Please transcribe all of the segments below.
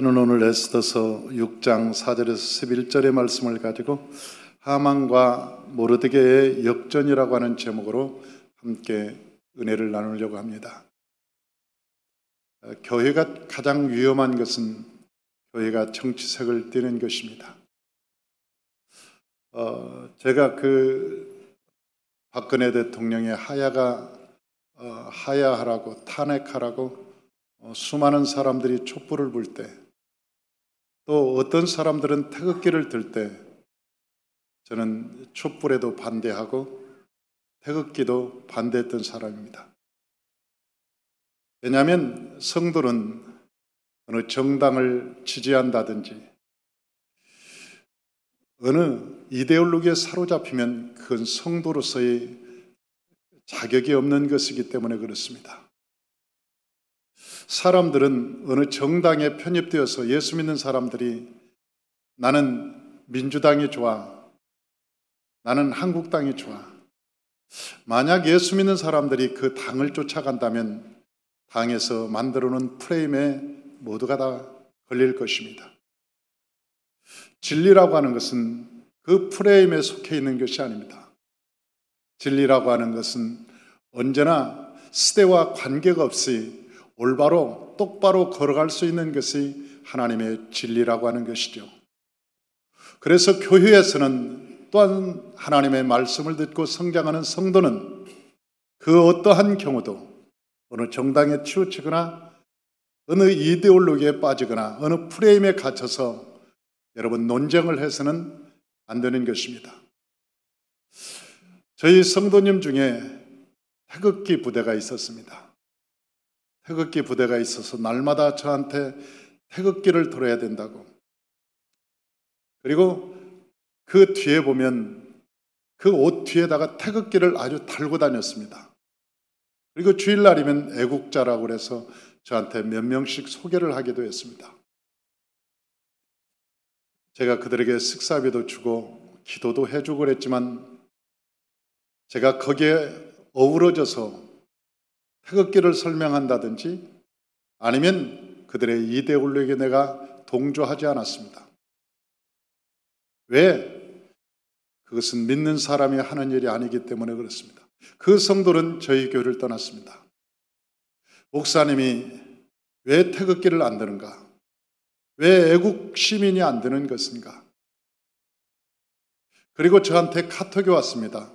저는 오늘 에스더서 6장 4절에서 11절의 말씀을 가지고 하만과 모르드게의 역전이라고 하는 제목으로 함께 은혜를 나누려고 합니다. 교회가 가장 위험한 것은 교회가 정치색을 띠는 것입니다. 제가 박근혜 대통령의 하야하라고 탄핵하라고 수많은 사람들이 촛불을 불 때, 또 어떤 사람들은 태극기를 들 때 저는 촛불에도 반대하고 태극기도 반대했던 사람입니다. 왜냐하면 성도는 어느 정당을 지지한다든지 어느 이데올로기에 사로잡히면 그건 성도로서의 자격이 없는 것이기 때문에 그렇습니다. 사람들은 어느 정당에 편입되어서 예수 믿는 사람들이 나는 민주당이 좋아, 나는 한국당이 좋아. 만약 예수 믿는 사람들이 그 당을 쫓아간다면 당에서 만들어놓은 프레임에 모두가 다 걸릴 것입니다. 진리라고 하는 것은 그 프레임에 속해 있는 것이 아닙니다. 진리라고 하는 것은 언제나 시대와 관계가 없이 올바로 똑바로 걸어갈 수 있는 것이 하나님의 진리라고 하는 것이죠. 그래서 교회에서는 또한 하나님의 말씀을 듣고 성장하는 성도는 그 어떠한 경우도 어느 정당에 치우치거나 어느 이데올로기에 빠지거나 어느 프레임에 갇혀서 여러분 논쟁을 해서는 안 되는 것입니다. 저희 성도님 중에 태극기 부대가 있었습니다. 태극기 부대가 있어서 날마다 저한테 태극기를 들어야 된다고. 그리고 그 뒤에 보면 그 옷 뒤에다가 태극기를 아주 달고 다녔습니다. 그리고 주일날이면 애국자라고 그래서 저한테 몇 명씩 소개를 하기도 했습니다. 제가 그들에게 식사비도 주고 기도도 해주고 그랬지만 제가 거기에 어우러져서 태극기를 설명한다든지 아니면 그들의 이데올로기에 내가 동조하지 않았습니다. 왜? 그것은 믿는 사람이 하는 일이 아니기 때문에 그렇습니다. 그 성도는 저희 교회를 떠났습니다. 목사님이 왜 태극기를 안 드는가? 왜 애국 시민이 안 되는 것인가? 그리고 저한테 카톡이 왔습니다.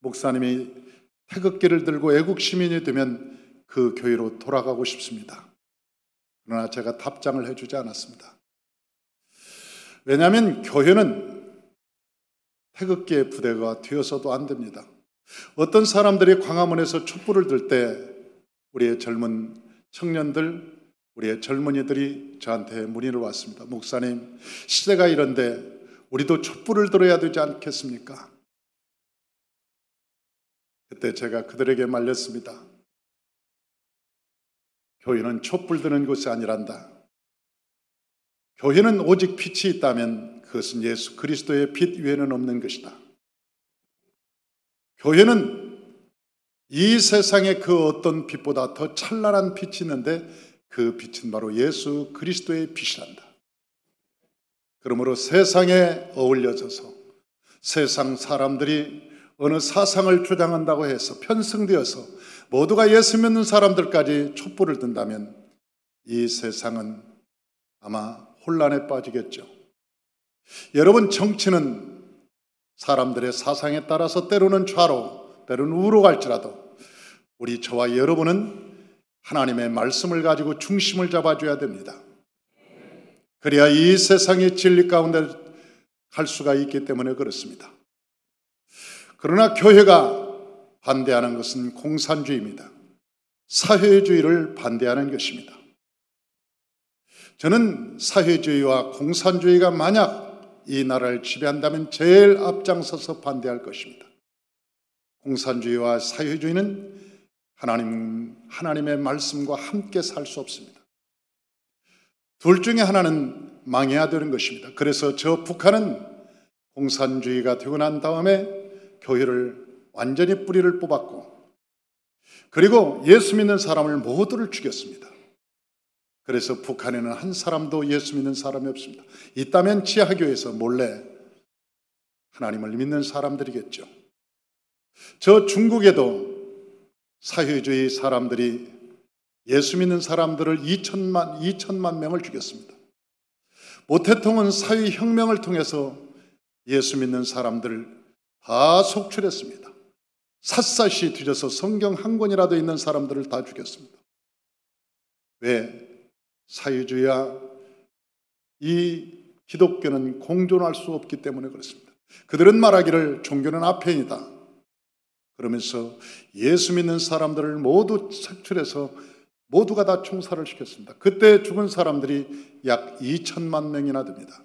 목사님이 태극기를 들고 애국 시민이 되면 그 교회로 돌아가고 싶습니다. 그러나 제가 답장을 해주지 않았습니다. 왜냐하면 교회는 태극기의 부대가 되어서도 안 됩니다. 어떤 사람들이 광화문에서 촛불을 들 때 우리의 젊은 청년들, 우리의 젊은이들이 저한테 문의를 왔습니다. 목사님, 시대가 이런데 우리도 촛불을 들어야 되지 않겠습니까? 그때 제가 그들에게 말렸습니다. 교회는 촛불 드는 곳이 아니란다. 교회는 오직 빛이 있다면 그것은 예수 그리스도의 빛 외에는 없는 것이다. 교회는 이 세상의 그 어떤 빛보다 더 찬란한 빛이 있는데 그 빛은 바로 예수 그리스도의 빛이란다. 그러므로 세상에 어울려져서 세상 사람들이 어느 사상을 주장한다고 해서 편승되어서 모두가 예수 믿는 사람들까지 촛불을 든다면 이 세상은 아마 혼란에 빠지겠죠. 여러분, 정치는 사람들의 사상에 따라서 때로는 좌로, 때로는 우로 갈지라도 우리 저와 여러분은 하나님의 말씀을 가지고 중심을 잡아줘야 됩니다. 그래야 이 세상의 진리 가운데 갈 수가 있기 때문에 그렇습니다. 그러나 교회가 반대하는 것은 공산주의입니다. 사회주의를 반대하는 것입니다. 저는 사회주의와 공산주의가 만약 이 나라를 지배한다면 제일 앞장서서 반대할 것입니다. 공산주의와 사회주의는 하나님의 말씀과 함께 살 수 없습니다. 둘 중에 하나는 망해야 되는 것입니다. 그래서 저 북한은 공산주의가 되고 난 다음에 교회를 완전히 뿌리를 뽑았고, 그리고 예수 믿는 사람을 모두를 죽였습니다. 그래서 북한에는 한 사람도 예수 믿는 사람이 없습니다. 있다면 지하교에서 몰래 하나님을 믿는 사람들이겠죠. 저 중국에도 사회주의 사람들이 예수 믿는 사람들을 2천만 명을 죽였습니다. 모태통은 사회혁명을 통해서 예수 믿는 사람들을 다 속출했습니다. 샅샅이 뒤져서 성경 한 권이라도 있는 사람들을 다 죽였습니다. 왜? 사회주의와 이 기독교는 공존할 수 없기 때문에 그렇습니다. 그들은 말하기를 종교는 아편이다. 그러면서 예수 믿는 사람들을 모두 색출해서 모두가 다 총살을 시켰습니다. 그때 죽은 사람들이 약 2천만 명이나 됩니다.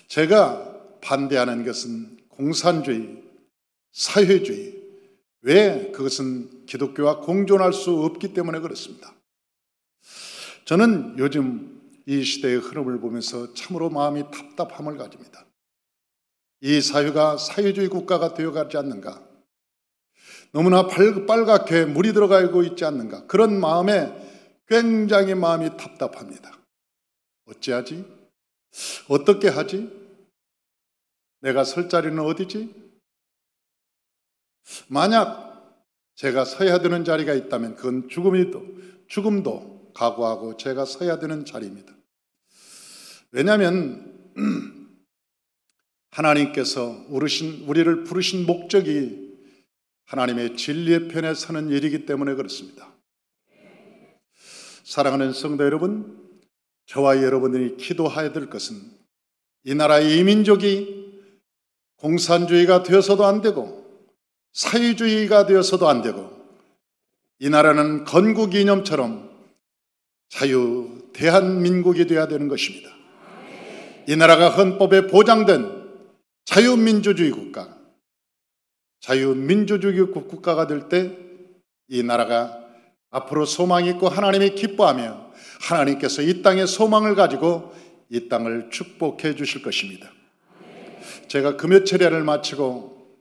제가 반대하는 것은 공산주의, 사회주의. 왜? 그것은 기독교와 공존할 수 없기 때문에 그렇습니다. 저는 요즘 이 시대의 흐름을 보면서 참으로 마음이 답답함을 가집니다. 이 사회가 사회주의 국가가 되어가지 않는가? 너무나 빨갛게 물이 들어가고 있지 않는가? 그런 마음에 굉장히 마음이 답답합니다. 어찌하지? 어떻게 하지? 내가 설 자리는 어디지? 만약 제가 서야 되는 자리가 있다면 그건 죽음도 각오하고 제가 서야 되는 자리입니다. 왜냐하면 하나님께서 우리를 부르신 목적이 하나님의 진리의 편에 서는 일이기 때문에 그렇습니다. 사랑하는 성도 여러분, 저와 여러분들이 기도해야 될 것은 이 나라의 이민족이 공산주의가 되어서도 안 되고 사회주의가 되어서도 안 되고 이 나라는 건국 이념처럼 자유 대한민국이 되어야 되는 것입니다. 이 나라가 헌법에 보장된 자유민주주의 국가, 자유민주주의 국가가 될 때 이 나라가 앞으로 소망이 있고 하나님이 기뻐하며 하나님께서 이 땅에 소망을 가지고 이 땅을 축복해 주실 것입니다. 제가 금요 철야를 마치고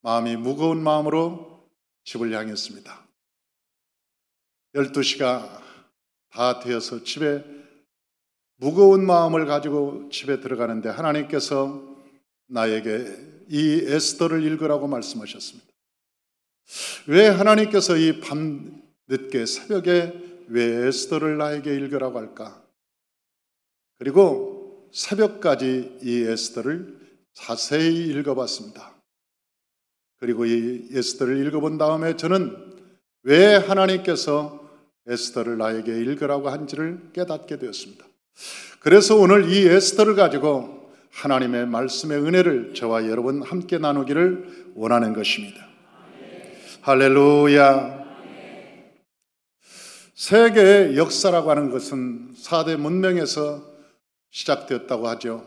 마음이 무거운 마음으로 집을 향했습니다. 12시가 다 되어서 집에 무거운 마음을 가지고 집에 들어가는데 하나님께서 나에게 이 에스더를 읽으라고 말씀하셨습니다. 왜 하나님께서 이 밤 늦게 새벽에 왜 에스더를 나에게 읽으라고 할까? 그리고 새벽까지 이 에스더를 자세히 읽어봤습니다. 그리고 이 에스더를 읽어본 다음에 저는 왜 하나님께서 에스더를 나에게 읽으라고 한지를 깨닫게 되었습니다. 그래서 오늘 이 에스더를 가지고 하나님의 말씀의 은혜를 저와 여러분 함께 나누기를 원하는 것입니다. 할렐루야. 세계의 역사라고 하는 것은 4대 문명에서 시작되었다고 하죠.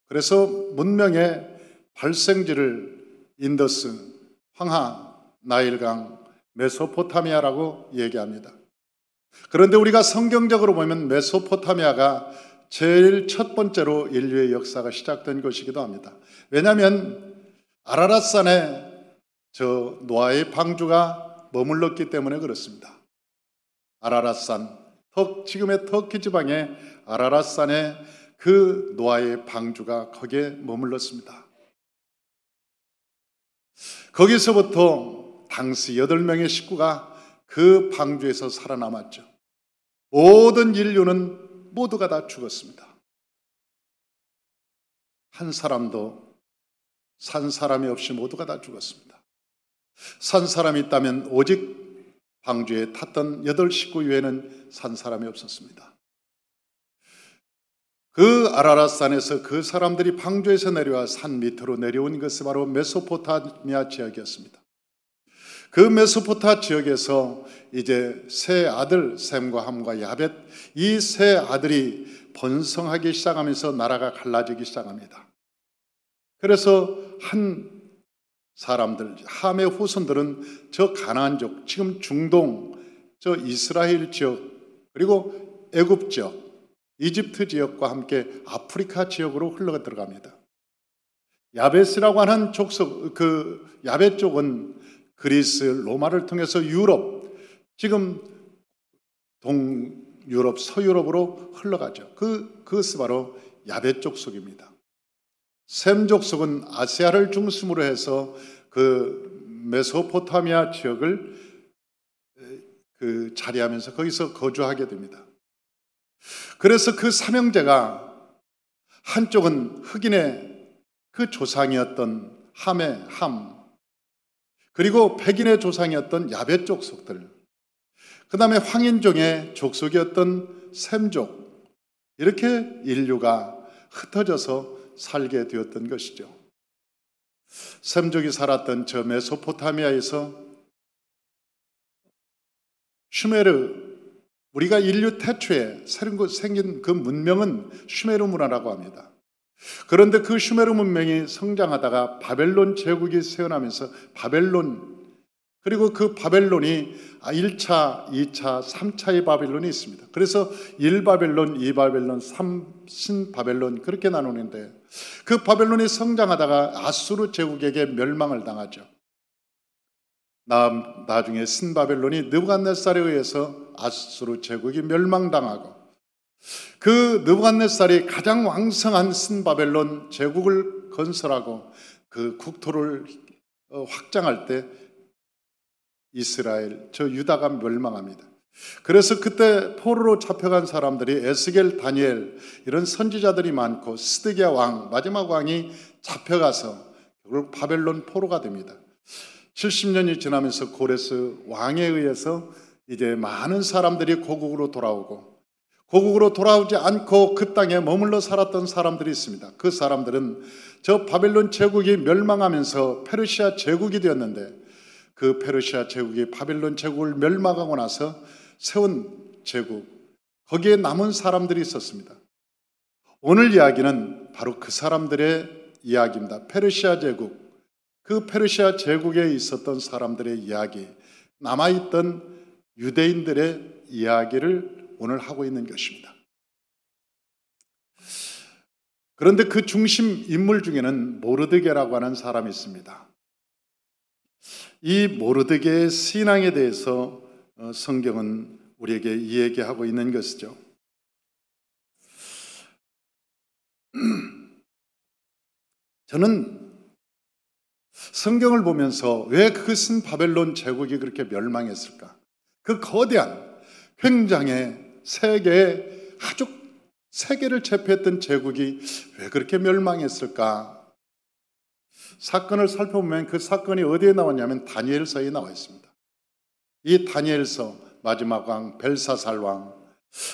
그래서 문명의 발생지를 인더스, 황하, 나일강, 메소포타미아라고 얘기합니다. 그런데 우리가 성경적으로 보면 메소포타미아가 제일 첫 번째로 인류의 역사가 시작된 것이기도 합니다. 왜냐하면 아라랏산에 저 노아의 방주가 머물렀기 때문에 그렇습니다. 아라랏산, 지금의 터키 지방의 아라랏산에 그 노아의 방주가 거기에 머물렀습니다. 거기서부터 당시 8명의 식구가 그 방주에서 살아남았죠. 모든 인류는 모두가 다 죽었습니다. 한 사람도 산 사람이 없이 모두가 다 죽었습니다. 산 사람이 있다면 오직 방주에 탔던 8 식구 외에는 산 사람이 없었습니다. 그 아라랏산에서 그 사람들이 방주에서 내려와 산 밑으로 내려온 것이 바로 메소포타미아 지역이었습니다. 그 메소포타 지역에서 이제 세 아들 셈과 함과 야벳, 이 세 아들이 번성하기 시작하면서 나라가 갈라지기 시작합니다. 그래서 한 사람들, 함의 후손들은 저 가나안족, 지금 중동, 저 이스라엘 지역, 그리고 애굽 지역, 이집트 지역과 함께 아프리카 지역으로 흘러 들어갑니다. 야벳이라고 하는 족속, 그 야벳 쪽은 그리스, 로마를 통해서 유럽, 지금 동유럽, 서유럽으로 흘러가죠. 그것이 바로 야베 족속입니다. 셈 족속은 아시아를 중심으로 해서 그 메소포타미아 지역을 자리하면서 거기서 거주하게 됩니다. 그래서 그 삼형제가 한쪽은 흑인의 그 조상이었던 함의 함, 그리고 백인의 조상이었던 야베 족속들, 그 다음에 황인종의 족속이었던 셈족, 이렇게 인류가 흩어져서 살게 되었던 것이죠. 셈족이 살았던 저 메소포타미아에서 슈메르, 우리가 인류 태초에 생긴 그 문명은 슈메르 문화라고 합니다. 그런데 그 슈메르 문명이 성장하다가 바벨론 제국이 세어나면서 그리고 그 바벨론이 1차, 2차, 3차의 바벨론이 있습니다. 그래서 1바벨론, 2바벨론, 3신바벨론 그렇게 나누는데, 그 바벨론이 성장하다가 아수르 제국에게 멸망을 당하죠. 나중에 신바벨론이 느부갓네살에 의해서 아수르 제국이 멸망당하고, 그 느부갓네살이 가장 왕성한 신바벨론 제국을 건설하고 그 국토를 확장할 때 이스라엘, 저 유다가 멸망합니다. 그래서 그때 포로로 잡혀간 사람들이 에스겔, 다니엘 이런 선지자들이 많고, 스드기야 왕, 마지막 왕이 잡혀가서 결국 바벨론 포로가 됩니다. 70년이 지나면서 고레스 왕에 의해서 이제 많은 사람들이 고국으로 돌아오고, 고국으로 돌아오지 않고 그 땅에 머물러 살았던 사람들이 있습니다. 그 사람들은 저 바벨론 제국이 멸망하면서 페르시아 제국이 되었는데, 그 페르시아 제국이 바벨론 제국을 멸망하고 나서 세운 제국, 거기에 남은 사람들이 있었습니다. 오늘 이야기는 바로 그 사람들의 이야기입니다. 페르시아 제국, 그 페르시아 제국에 있었던 사람들의 이야기, 남아있던 유대인들의 이야기를 오늘 하고 있는 것입니다. 그런데 그 중심 인물 중에는 모르드게라고 하는 사람이 있습니다. 이 모르드게의 신앙에 대해서 성경은 우리에게 이야기하고 있는 것이죠. 저는 성경을 보면서 왜 그 신바벨론 제국이 그렇게 멸망했을까? 그 거대한 굉장히 세계를 제패했던 제국이 왜 그렇게 멸망했을까? 사건을 살펴보면 그 사건이 어디에 나왔냐면 다니엘서에 나와 있습니다. 이 다니엘서 마지막 왕 벨사살 왕,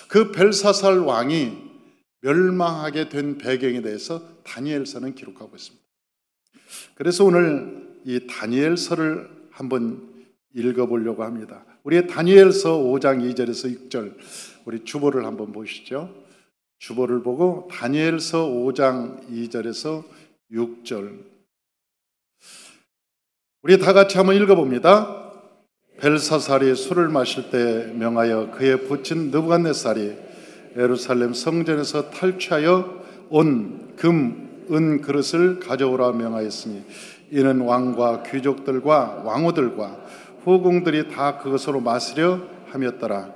그 벨사살 왕이 멸망하게 된 배경에 대해서 다니엘서는 기록하고 있습니다. 그래서 오늘 이 다니엘서를 한번 읽어보려고 합니다. 우리 다니엘서 5장 2절에서 6절, 우리 주보를 한번 보시죠. 주보를 보고 다니엘서 5장 2절에서 6절, 우리 다 같이 한번 읽어봅니다. 벨사살이 술을 마실 때 명하여 그에 붙인 느부갓네살이 예루살렘 성전에서 탈취하여 온 금, 은 그릇을 가져오라 명하였으니 이는 왕과 귀족들과 왕후들과 후궁들이 다 그것으로 마시려 함이었더라.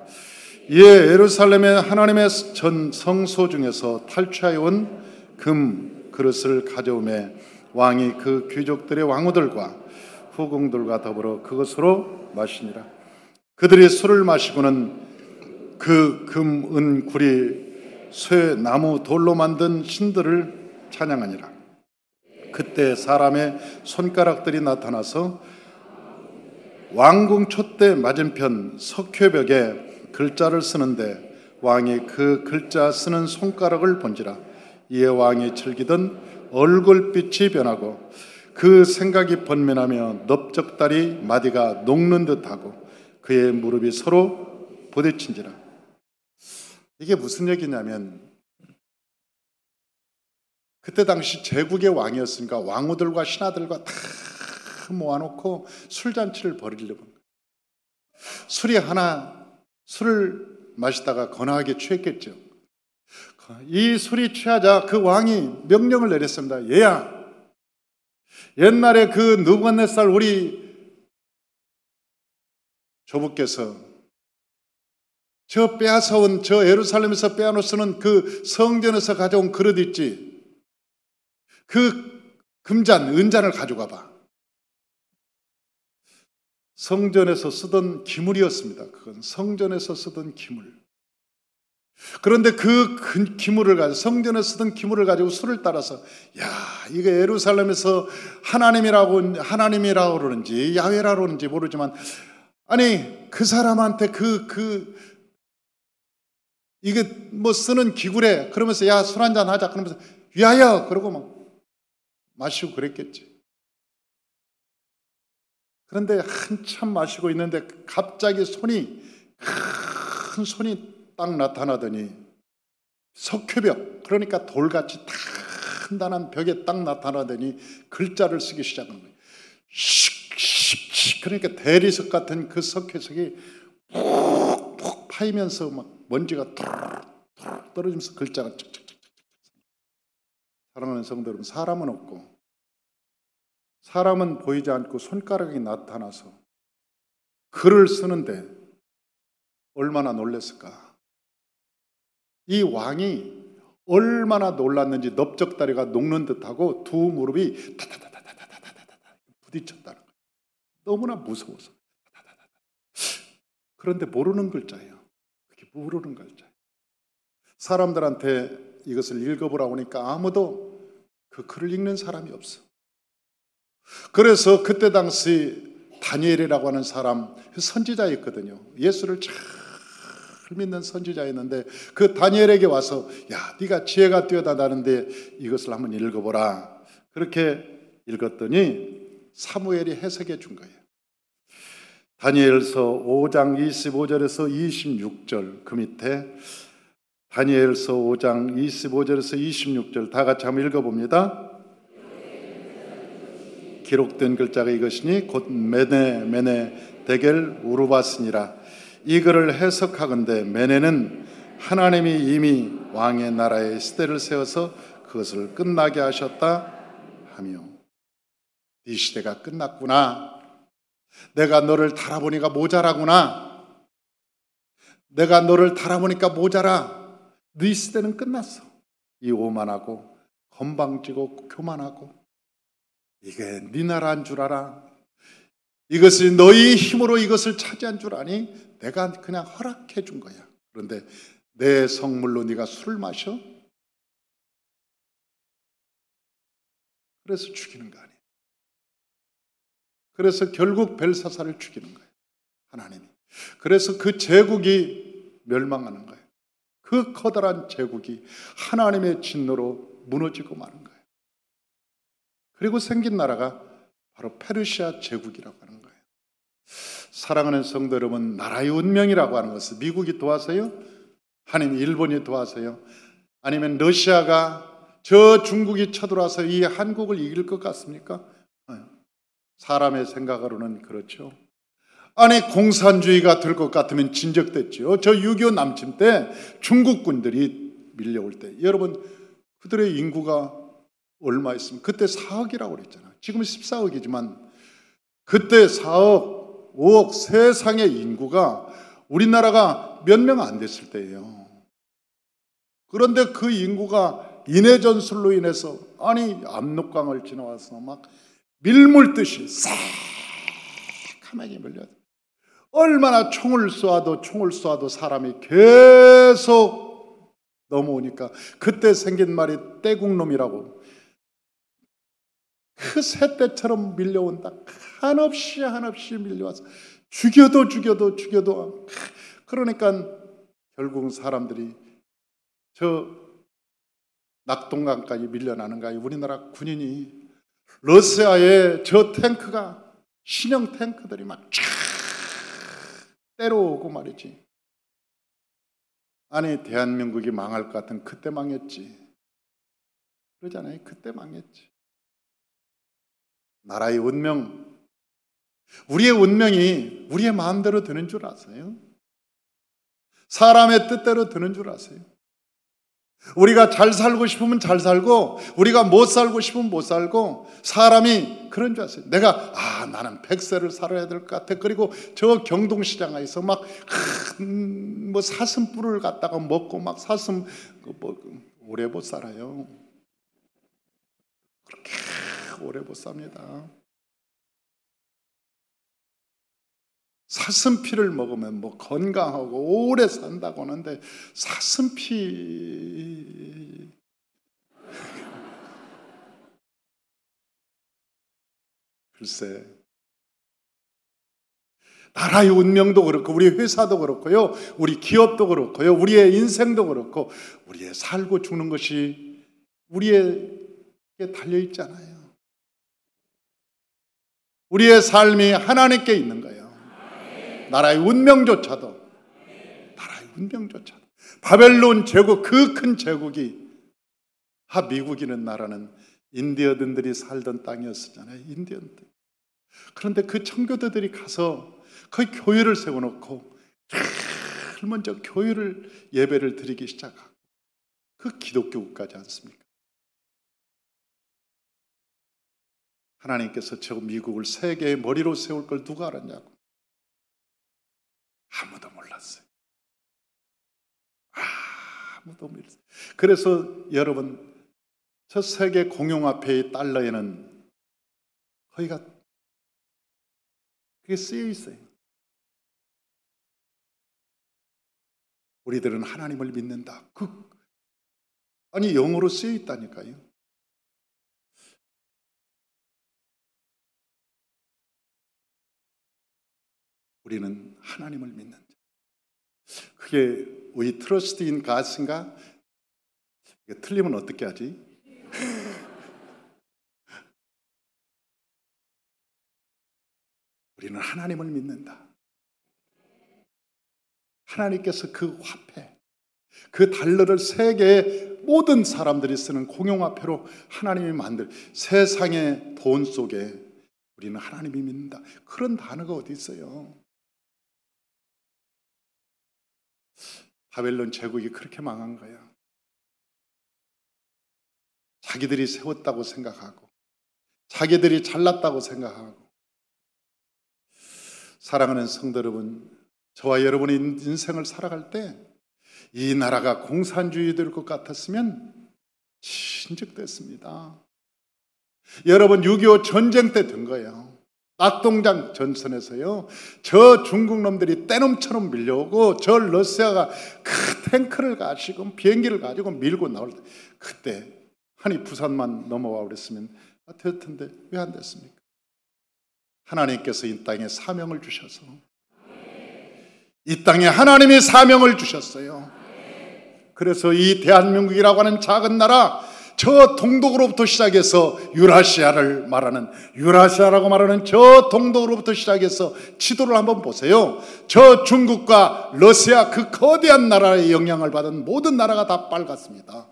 이에 예루살렘의 하나님의 전 성소 중에서 탈취하여 온 금 그릇을 가져오매 왕이 그 귀족들의 왕후들과 후궁들과 더불어 그것으로 마시니라. 그들이 술을 마시고는 그 금, 은, 구리, 쇠, 나무, 돌로 만든 신들을 찬양하니라. 그때 사람의 손가락들이 나타나서 왕궁 촛대 맞은편 석회벽에 글자를 쓰는데 왕이 그 글자 쓰는 손가락을 본지라. 이에 왕이 즐기던 얼굴빛이 변하고 그 생각이 번민하며 넓적다리 마디가 녹는 듯하고 그의 무릎이 서로 부딪힌지라. 이게 무슨 얘기냐면, 그때 당시 제국의 왕이었으니까 왕후들과 신하들과 다 모아놓고 술잔치를 벌이려고, 술을 마시다가 거나하게 취했겠죠. 이 술이 취하자 그 왕이 명령을 내렸습니다. 얘야, 옛날에 그 느부갓네살 우리 조부께서 저 빼앗아온, 저 예루살렘에서 빼앗아놓은 그 성전에서 가져온 그릇 있지. 그 금잔, 은잔을 가져가 봐. 성전에서 쓰던 기물이었습니다. 그건 성전에서 쓰던 기물. 그런데 그 기물을 가지고, 성전에 쓰던 기물을 가지고 수를 따라서, 야, 이게 예루살렘에서 하나님이라고 그러는지 야훼라고 그러는지 모르지만, 아니 그 사람한테 이게 뭐 쓰는 기구래. 그러면서 야, 술 한잔 하자. 그러면서 위하여 그러고 막 마시고 그랬겠지. 그런데 한참 마시고 있는데 갑자기 큰 손이 딱 나타나더니, 석회벽, 그러니까 돌같이 단단한 벽에 딱 나타나더니 글자를 쓰기 시작한 거예요. 슉슉슉. 그러니까 대리석 같은 그 석회석이 푹푹 파이면서 막 먼지가 툭툭 떨어지면서 글자가 쩍쩍쩍쩍. 사랑하는 성도 여러분, 사람은 없고, 사람은 보이지 않고 손가락이 나타나서 글을 쓰는데 얼마나 놀랐을까? 이 왕이 얼마나 놀랐는지 넓적다리가 녹는 듯하고 두 무릎이 타타타타타타타타타 부딪혔다는 거예요. 너무나 무서워서. 그런데 모르는 글자예요. 그게 모르는 글자예요. 사람들한테 이것을 읽어보라고 하니까 아무도 그 글을 읽는 사람이 없어. 그래서 그때 당시 다니엘이라고 하는 사람, 선지자였거든요. 예수를 잘 믿는 선지자였는데 그 다니엘에게 와서, 야, 네가 지혜가 뛰어나다는데 이것을 한번 읽어보라. 그렇게 읽었더니 사무엘이 해석해 준 거예요. 다니엘서 5장 25절에서 26절, 그 밑에 다니엘서 5장 25절에서 26절 다 같이 한번 읽어봅니다. 기록된 글자가 이것이니 곧 메네 데겔 우르바스니라. 이 글을 해석하건대 메네는 하나님이 이미 왕의 나라의 시대를 세워서 그것을 끝나게 하셨다 하며, 네 시대가 끝났구나. 내가 너를 달아보니까 모자라구나. 내가 너를 달아보니까 모자라. 네 시대는 끝났어. 이 오만하고 건방지고 교만하고 이게 네 나라인 줄 알아? 이것이 너희 힘으로 이것을 차지한 줄 아니? 내가 그냥 허락해 준 거야. 그런데 내 성물로 네가 술을 마셔? 그래서 죽이는 거 아니에요. 그래서 결국 벨사사를 죽이는 거예요, 하나님이. 그래서 그 제국이 멸망하는 거예요. 그 커다란 제국이 하나님의 진노로 무너지고 마는 거예요. 그리고 생긴 나라가 바로 페르시아 제국이라고 하는 거예요. 사랑하는 성도 여러분, 나라의 운명이라고 하는 것은 미국이 도와서요? 아니면 일본이 도와서요? 아니면 러시아가 저 중국이 쳐들어와서 이 한국을 이길 것 같습니까? 사람의 생각으로는 그렇죠. 아니, 공산주의가 될 것 같으면 진적됐죠. 저 6.25 남침 때 중국군들이 밀려올 때, 여러분, 그들의 인구가 얼마 있습니까? 그때 4억이라고 그랬잖아요. 지금 14억이지만 그때 4억, 5억, 세상의 인구가 우리나라가 몇 명 안 됐을 때예요. 그런데 그 인구가 인해전술로 인해서, 아니, 압록강을 지나와서 막 밀물듯이 새카맣게 밀려. 얼마나 총을 쏘아도 사람이 계속 넘어오니까 그때 생긴 말이 떼국놈이라고. 그 새떼처럼 밀려온다. 한없이 밀려와서 죽여도 그러니까 결국 사람들이 저 낙동강까지 밀려나는 거예요. 우리나라 군인이 러시아의 저 탱크가, 신형 탱크들이 막 쫙 때려오고 말이지. 아니, 대한민국이 망할 것 같은 그때 망했지. 그러잖아요. 그때 망했지. 나라의 운명, 우리의 운명이 우리의 마음대로 되는 줄 아세요? 사람의 뜻대로 되는 줄 아세요? 우리가 잘 살고 싶으면 잘 살고 우리가 못 살고 싶으면 못 살고 사람이 그런 줄 아세요. 내가 나는 100세를 살아야 될 것 같아. 그리고 저 경동시장에서 막 뭐 사슴뿔을 갖다가 먹고 막 사슴 오래 못 살아요. 그렇게 오래 못 삽니다. 사슴피를 먹으면 뭐 건강하고 오래 산다고 하는데 사슴피 글쎄, 나라의 운명도 그렇고 우리 회사도 그렇고요, 우리 기업도 그렇고요, 우리의 인생도 그렇고 우리의 살고 죽는 것이 우리에게 달려있잖아요. 우리의 삶이 하나님께 있는 거예요. 나라의 운명조차도 바벨론 제국, 그 큰 제국이 미국이라는 나라는 인디언들이 살던 땅이었잖아요. 인디언들. 그런데 그 청교도들이 가서 거기 교회를 세워놓고 제일 먼저 교회를 예배를 드리기 시작하고 그 기독교 국가지 않습니까? 하나님께서 저 미국을 세계의 머리로 세울 걸 누가 알았냐고. 아무도 몰랐어요. 아무도 몰랐어요. 그래서 여러분, 저 세계 공용화폐의 달러에는 거기가 그게 쓰여 있어요. 우리들은 하나님을 믿는다. 아니 영어로 쓰여 있다니까요. 우리는 하나님을 믿는다. 그게 We trust in God인가? 틀리면 어떻게 하지? 우리는 하나님을 믿는다. 하나님께서 그 화폐, 그 달러를 세계의 모든 사람들이 쓰는 공용화폐로 하나님이 만들 세상의 돈 속에 우리는 하나님이 믿는다. 그런 단어가 어디 있어요? 바벨론 제국이 그렇게 망한 거야. 자기들이 세웠다고 생각하고 자기들이 잘났다고 생각하고. 사랑하는 성도 여러분, 저와 여러분의 인생을 살아갈 때 이 나라가 공산주의 될 것 같았으면 진즉됐습니다. 여러분 6.25 전쟁 때 된 거예요. 낙동강 전선에서요, 저 중국 놈들이 떼놈처럼 밀려오고 저 러시아가 그 탱크를 가지고 비행기를 가지고 밀고 나올 때, 그때 아니 부산만 넘어와 그랬으면 될 텐데 왜 안 됐습니까? 하나님께서 이 땅에 사명을 주셔서, 이 땅에 하나님이 사명을 주셨어요. 그래서 이 대한민국이라고 하는 작은 나라, 저 동독으로부터 시작해서 유라시아라고 말하는 저 동독으로부터 시작해서 지도를 한번 보세요. 저 중국과 러시아 그 거대한 나라의 영향을 받은 모든 나라가 다 빨갛습니다.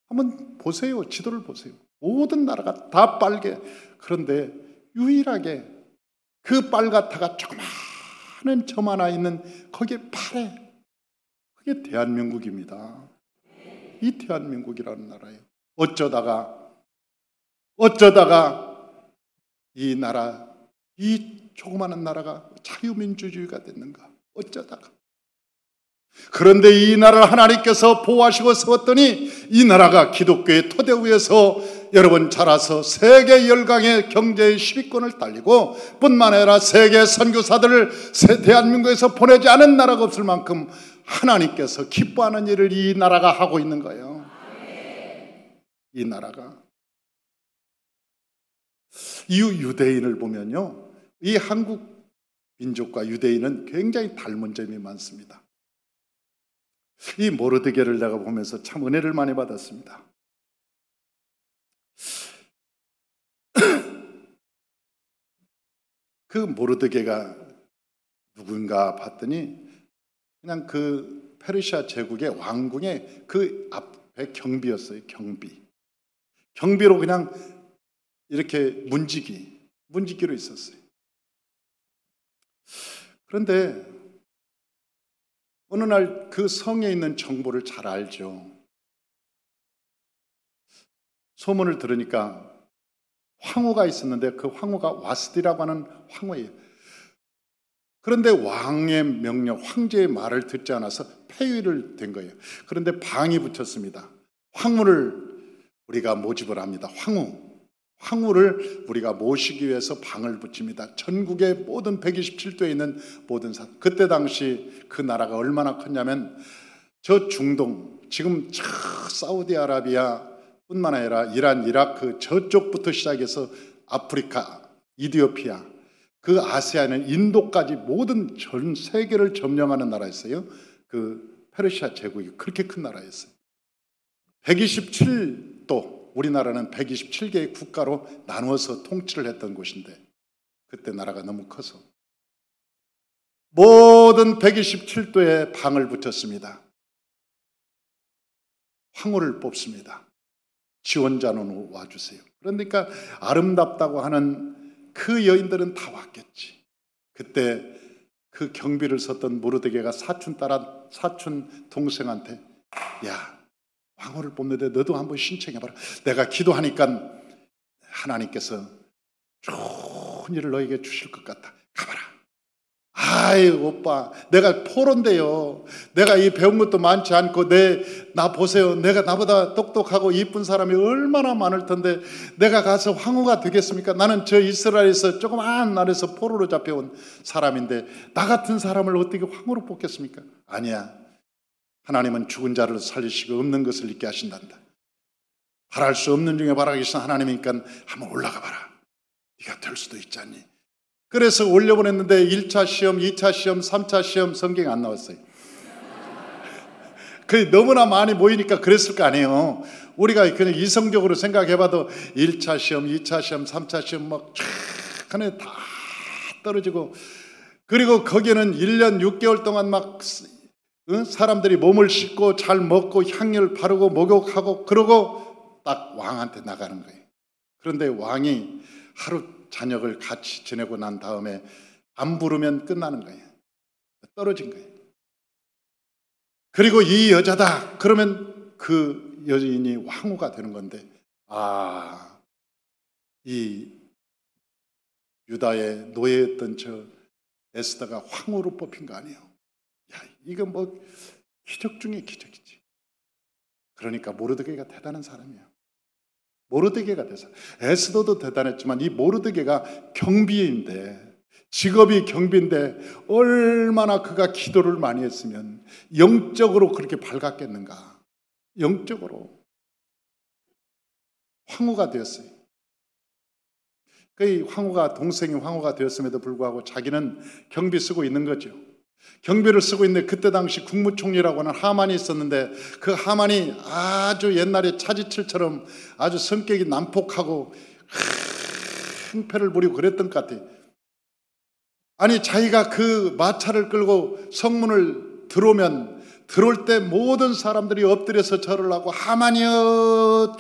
한번 보세요. 지도를 보세요. 모든 나라가 다 빨개. 그런데 유일하게 그 빨갛다가 조그마한 점 하나 있는 거기에 파래. 그게 대한민국입니다. 이 대한민국이라는 나라예요. 어쩌다가 이 나라, 이 조그마한 나라가 자유민주주의가 됐는가? 어쩌다가. 그런데 이 나라를 하나님께서 보호하시고 세웠더니 이 나라가 기독교의 토대 위에서 여러분 자라서 세계 열강의 경제의 10위권을 달리고 뿐만 아니라 세계 선교사들을 대한민국에서 보내지 않은 나라가 없을 만큼 하나님께서 기뻐하는 일을 이 나라가 하고 있는 거예요. 이 나라가. 이 유대인을 보면요, 이 한국 민족과 유대인은 굉장히 닮은 점이 많습니다. 이 모르드게를 내가 보면서 참 은혜를 많이 받았습니다. 그 모르드게가 누군가 봤더니 그냥 그 페르시아 제국의 왕궁의 그 앞에 경비였어요. 경비로 그냥 이렇게 문지기로 있었어요. 그런데 어느 날 그 성에 있는 정보를 잘 알죠. 소문을 들으니까 황후가 있었는데 그 황후가 와스디라고 하는 황후예요. 그런데 왕의 명령, 황제의 말을 듣지 않아서 폐위를 된 거예요. 그런데 방이 붙였습니다. 황후를 우리가 모집을 합니다. 황후를 우리가 모시기 위해서 방을 붙입니다. 전국의 모든 127도에 있는 모든 사람. 그때 당시 그 나라가 얼마나 컸냐면 저 중동, 지금 저 사우디아라비아 뿐만 아니라 이란, 이라크 저쪽부터 시작해서 아프리카, 이디오피아, 그 아시아는 인도까지 모든 전 세계를 점령하는 나라였어요. 그 페르시아 제국이 그렇게 큰 나라였어요. 127도, 우리나라는 127개의 국가로 나누어서 통치를 했던 곳인데 그때 나라가 너무 커서 모든 127도에 방을 붙였습니다. 황후를 뽑습니다. 지원자는 와주세요. 그러니까 아름답다고 하는 그 여인들은 다 왔겠지. 그때 그 경비를 섰던 모르드게가 사촌 동생한테 야, 황후를 뽑는데 너도 한번 신청해봐라. 내가 기도하니까 하나님께서 좋은 일을 너에게 주실 것 같다. 가봐라. 아이 오빠, 내가 포로인데요. 내가 이 배운 것도 많지 않고 나 보세요. 내가 나보다 똑똑하고 이쁜 사람이 얼마나 많을 텐데 내가 가서 황후가 되겠습니까? 나는 저 이스라엘에서 조그마한 나라에서 포로로 잡혀온 사람인데 나 같은 사람을 어떻게 황후로 뽑겠습니까? 아니야. 하나님은 죽은 자를 살리시고 없는 것을 있게 하신단다. 바랄 수 없는 중에 바라기신 하나님이니까 한번 올라가 봐라. 네가 될 수도 있지 않니? 그래서 올려보냈는데 1차 시험, 2차 시험, 3차 시험 성경에 안 나왔어요. 그 너무나 많이 모이니까 그랬을 거 아니에요. 우리가 그냥 이성적으로 생각해봐도 1차 시험, 2차 시험, 3차 시험 막 쫙 다 떨어지고 그리고 거기는 1년 6개월 동안 막 사람들이 몸을 씻고 잘 먹고 향유를 바르고 목욕하고 그러고 딱 왕한테 나가는 거예요. 그런데 왕이 하루 저녁을 같이 지내고 난 다음에 안 부르면 끝나는 거예요. 떨어진 거예요. 그리고 이 여자다 그러면 그 여인이 황후가 되는 건데 이 유다의 노예였던 저 에스더가 황후로 뽑힌 거 아니에요. 야, 이거 뭐 기적 중에 기적이지. 그러니까 모르드게가 대단한 사람이야. 모르드게가 돼서 에스더도 대단했지만 이 모르드게가 경비인데 직업이 경비인데 얼마나 그가 기도를 많이 했으면 영적으로 그렇게 밝았겠는가. 영적으로 황후가 되었어요. 그 황후가 동생이 황후가 되었음에도 불구하고 자기는 경비 쓰고 있는 거죠. 경비를 쓰고 있는데 그때 당시 국무총리라고 하는 하만이 있었는데 그 하만이 아주 옛날에 차지철처럼 아주 성격이 난폭하고 행패를 부리고 그랬던 것 같아요. 아니 자기가 그 마차를 끌고 성문을 들어올 때 모든 사람들이 엎드려서 절을 하고 하만이여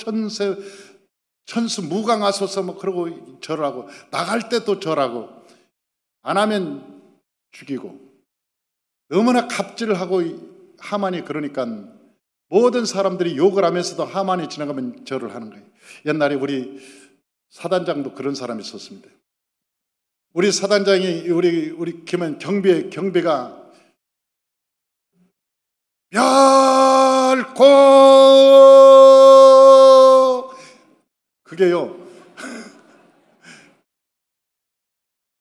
천수 무강하소서 뭐 그러고 절을 하고 나갈 때 또 절하고 안 하면 죽이고 너무나 갑질을 하고 하만이 그러니까 모든 사람들이 욕을 하면서도 하만이 지나가면 절을 하는 거예요. 옛날에 우리 사단장도 그런 사람이 있었습니다. 우리 사단장이 우리 기면 경비가 멸코 그게요.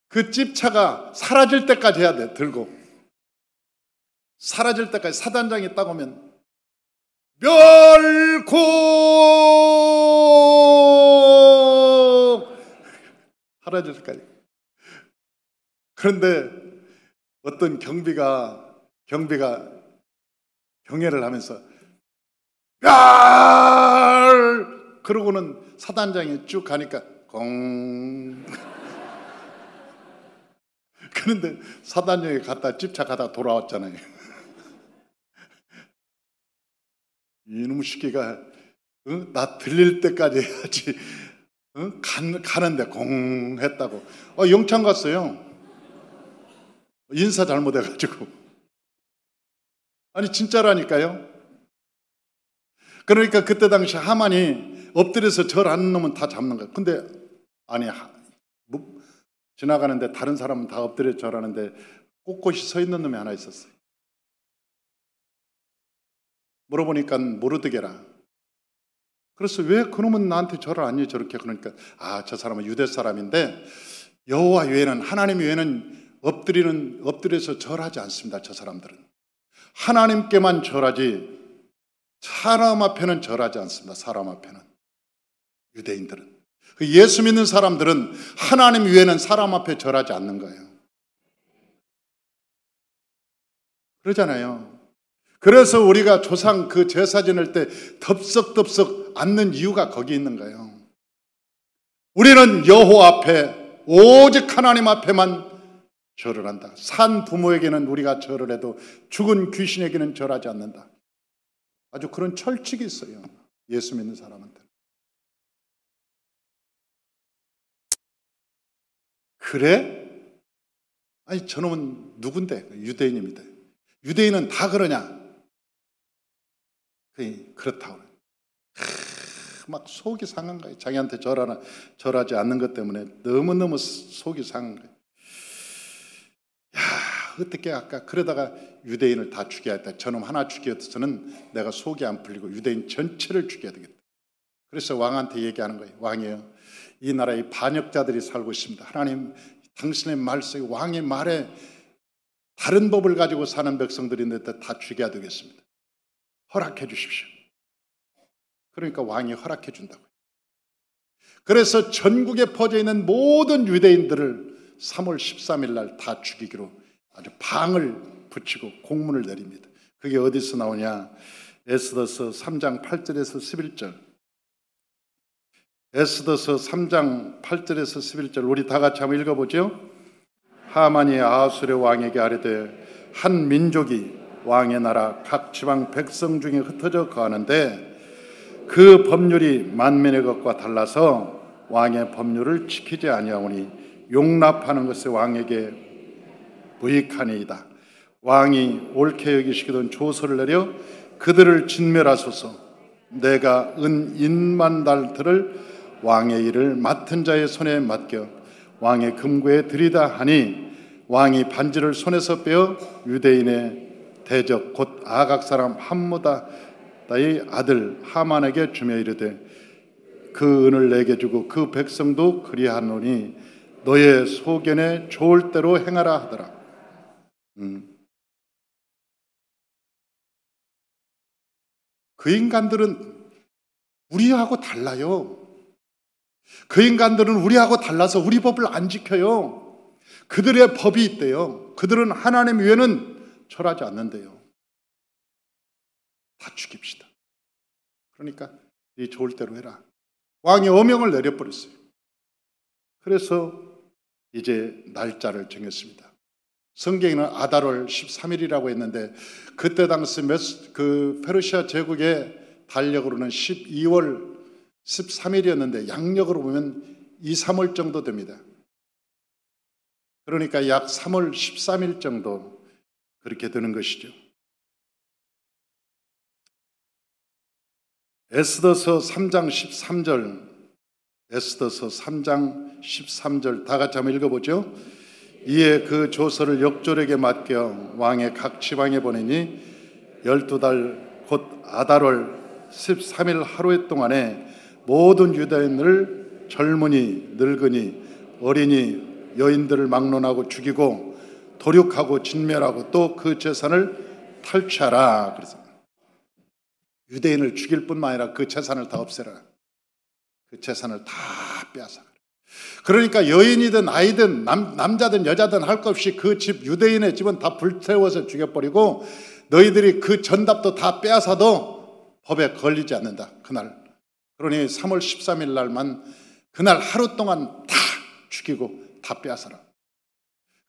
그 찝차가 사라질 때까지 해야 돼. 들고 사라질 때까지 사단장이 딱 오면 멸코 사라질 때까지. 그런데 어떤 경비가 경애를 하면서 멸 그러고는 사단장이 쭉 가니까 공 그런데 사단장이 갔다 집차 가다 돌아왔잖아요. 이놈의 새끼가 나 들릴 때까지 해야지 가는데 공 했다고 영창 갔어요. 인사 잘못해가지고. 아니 진짜라니까요. 그러니까 그때 당시 하만이 엎드려서 절하는 놈은 다 잡는 거예요. 근데 아니 지나가는데 다른 사람은 다 엎드려 절하는데 꼿꼿이 서 있는 놈이 하나 있었어요. 물어보니까 모르드게라. 그래서 왜 그놈은 나한테 절을 안 해? 저렇게. 그러니까 저 사람은 유대 사람인데 여호와 외에는, 하나님 외에는 엎드려서 절하지 않습니다. 저 사람들은 하나님께만 절하지 사람 앞에는 절하지 않습니다. 사람 앞에는. 유대인들은, 예수 믿는 사람들은 하나님 외에는 사람 앞에 절하지 않는 거예요. 그러잖아요. 그래서 우리가 조상 그 제사 지낼 때 덥석덥석 앉는 이유가 거기 있는 거예요. 우리는 여호와 앞에, 오직 하나님 앞에만 절을 한다. 산 부모에게는 우리가 절을 해도 죽은 귀신에게는 절하지 않는다. 아주 그런 철칙이 있어요. 예수 믿는 사람한테. 그래? 아니 저놈은 누군데? 유대인입니다. 유대인은 다 그러냐? 그렇다고. 막 속이 상한 거예요. 자기한테 절하지 않는 것 때문에 너무너무 속이 상한 거예요. 어떻게 할까? 그러다가 유대인을 다 죽여야겠다. 저놈 하나 죽여서는 내가 속이 안 풀리고 유대인 전체를 죽여야 되겠다. 그래서 왕한테 얘기하는 거예요. 왕이에요, 이 나라에 반역자들이 살고 있습니다. 하나님 당신의 말씀, 왕의 말에 다른 법을 가지고 사는 백성들이 있는데 다 죽여야 되겠습니다. 허락해 주십시오. 그러니까 왕이 허락해 준다고요. 그래서 전국에 퍼져 있는 모든 유대인들을 3월 13일 날 다 죽이기로 아주 방을 붙이고 공문을 내립니다. 그게 어디서 나오냐? 에스더서 3장 8절에서 11절. 에스더서 3장 8절에서 11절 우리 다 같이 한번 읽어보죠. 하만이 아하수르 왕에게 아뢰되 한 민족이 왕의 나라 각 지방 백성 중에 흩어져 거하는데 그 법률이 만민의 것과 달라서 왕의 법률을 지키지 아니하오니 용납하는 것이 왕에게 무익하니이다. 왕이 옳게 여기시기던 조서를 내려 그들을 진멸하소서. 내가 은 10,000달러를 왕의 일을 맡은 자의 손에 맡겨 왕의 금고에 들이다 하니 왕이 반지를 손에서 빼어 유대인의 대적 곧 아각 사람 함무다의 아들 하만에게 주며 이르되 그 은을 내게 주고 그 백성도 그리하노니 너의 소견에 좋을 대로 행하라 하더라. 그 인간들은 우리하고 달라요. 그 인간들은 우리하고 달라서 우리 법을 안 지켜요. 그들의 법이 있대요. 그들은 하나님 외에는 절하지 않는데요. 다 죽입시다. 그러니까 네 좋을 대로 해라. 왕이 어명을 내려버렸어요. 그래서 이제 날짜를 정했습니다. 성경에는 아달월 13일이라고 했는데 그때 당시 그 페르시아 제국의 달력으로는 12월 13일이었는데 양력으로 보면 2, 3월 정도 됩니다. 그러니까 약 3월 13일 정도 그렇게 되는 것이죠. 에스더서 3장 13절, 에스더서 3장 13절 다 같이 한번 읽어보죠. 이에 그 조서를 역졸에게 맡겨 왕의 각 지방에 보내니 12달 곧 아달월 13일 하루 동안에 모든 유다인을 젊은이, 늙은이, 어린이, 여인들을 막론하고 죽이고 도륙하고 진멸하고 또 그 재산을 탈취하라. 그래서 유대인을 죽일 뿐만 아니라 그 재산을 다 없애라. 그 재산을 다 빼앗아. 그러니까 여인이든 아이든 남자든 여자든 할 것 없이 그 집, 유대인의 집은 다 불태워서 죽여버리고 너희들이 그 전답도 다 빼앗아도 법에 걸리지 않는다. 그날. 그러니 3월 13일 날만 그날 하루 동안 다 죽이고 다 빼앗아라.